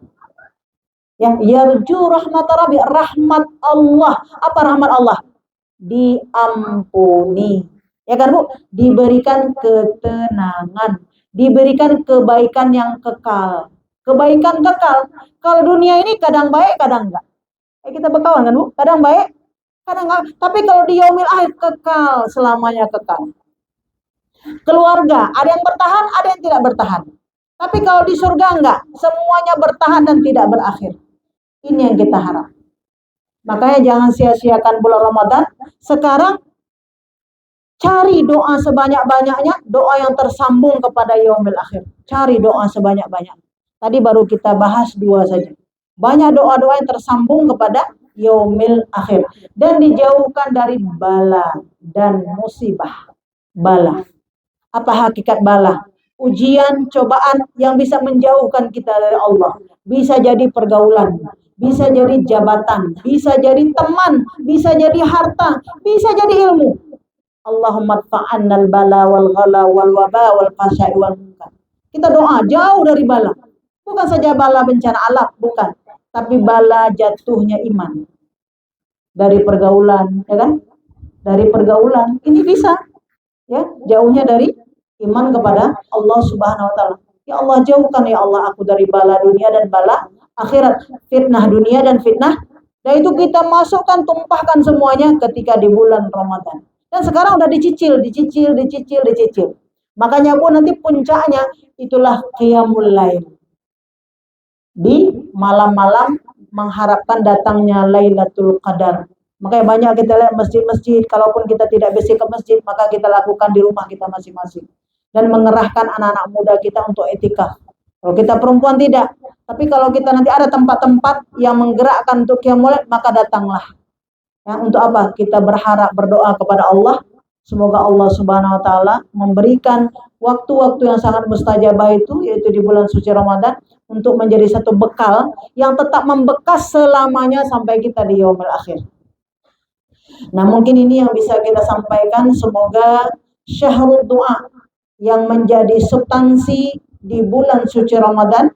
Ya, yarju rahmat rabbi, rahmat Allah. Apa rahmat Allah? Diampuni. Ya kan Bu? Diberikan ketenangan, diberikan kebaikan yang kekal. Kebaikan kekal. Kalau dunia ini kadang baik, kadang enggak. Kita berkawan kan Bu? Kadang baik, kadang enggak. Tapi kalau di yaumil akhir kekal, selamanya kekal. Keluarga, ada yang bertahan, ada yang tidak bertahan. Tapi kalau di surga enggak, semuanya bertahan dan tidak berakhir. Ini yang kita harap. Makanya jangan sia-siakan bulan Ramadan. Sekarang cari doa sebanyak-banyaknya, doa yang tersambung kepada yaumil akhir. Cari doa sebanyak-banyaknya. Tadi baru kita bahas 2 saja. Banyak doa-doa yang tersambung kepada yaumil akhir. Dan dijauhkan dari bala dan musibah. Bala. Apa hakikat bala? Ujian, cobaan yang bisa menjauhkan kita dari Allah. Bisa jadi pergaulan, bisa jadi jabatan, bisa jadi teman, bisa jadi harta, bisa jadi ilmu. Allahumma fa'annal bala wal ghala wal waba wal qasya'i wal munkar. Kita doa jauh dari bala. Bukan saja bala bencana alam, bukan, tapi bala jatuhnya iman dari pergaulan, ya kan? Dari pergaulan ini bisa, ya, jauhnya dari iman kepada Allah Subhanahu wa taala. Ya Allah, jauhkan ya Allah aku dari bala dunia dan bala akhirat, fitnah dunia dan fitnah. Dan itu kita masukkan, tumpahkan semuanya ketika di bulan Ramadan. Dan sekarang udah dicicil. Makanya Bu, nanti puncaknya itulah qiyamul lail. Di malam-malam mengharapkan datangnya Lailatul Qadar. Makanya banyak kita lihat masjid-masjid, kalaupun kita tidak bisa ke masjid, maka kita lakukan di rumah kita masing-masing. Dan mengerahkan anak-anak muda kita untuk etikaf. Kalau kita perempuan tidak. Tapi kalau kita nanti ada tempat-tempat yang menggerakkan untuk qiyamul lail, maka datanglah. Ya, untuk apa? Kita berharap, berdoa kepada Allah. Semoga Allah Subhanahu wa taala memberikan waktu-waktu yang sangat mustajabah itu, yaitu di bulan suci Ramadan, untuk menjadi satu bekal yang tetap membekas selamanya sampai kita di yaumul akhir. Nah, mungkin ini yang bisa kita sampaikan. Semoga syahrul doa yang menjadi substansi di bulan suci Ramadan,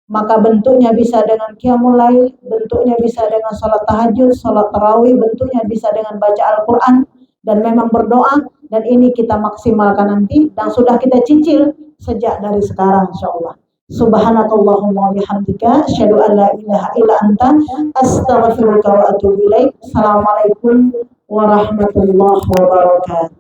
maka bentuknya bisa dengan qiyamul lail, bentuknya bisa dengan salat tahajud, salat tarawih, bentuknya bisa dengan baca Al-Quran, dan memang berdoa. Dan ini kita maksimalkan nanti, dan sudah kita cicil sejak dari sekarang insyaallah. Subhanakallahumma wa bihamdika asyhadu an la ilaha illa anta astaghfiruka wa atubu ilaik. Assalamualaikum warahmatullahi wabarakatuh.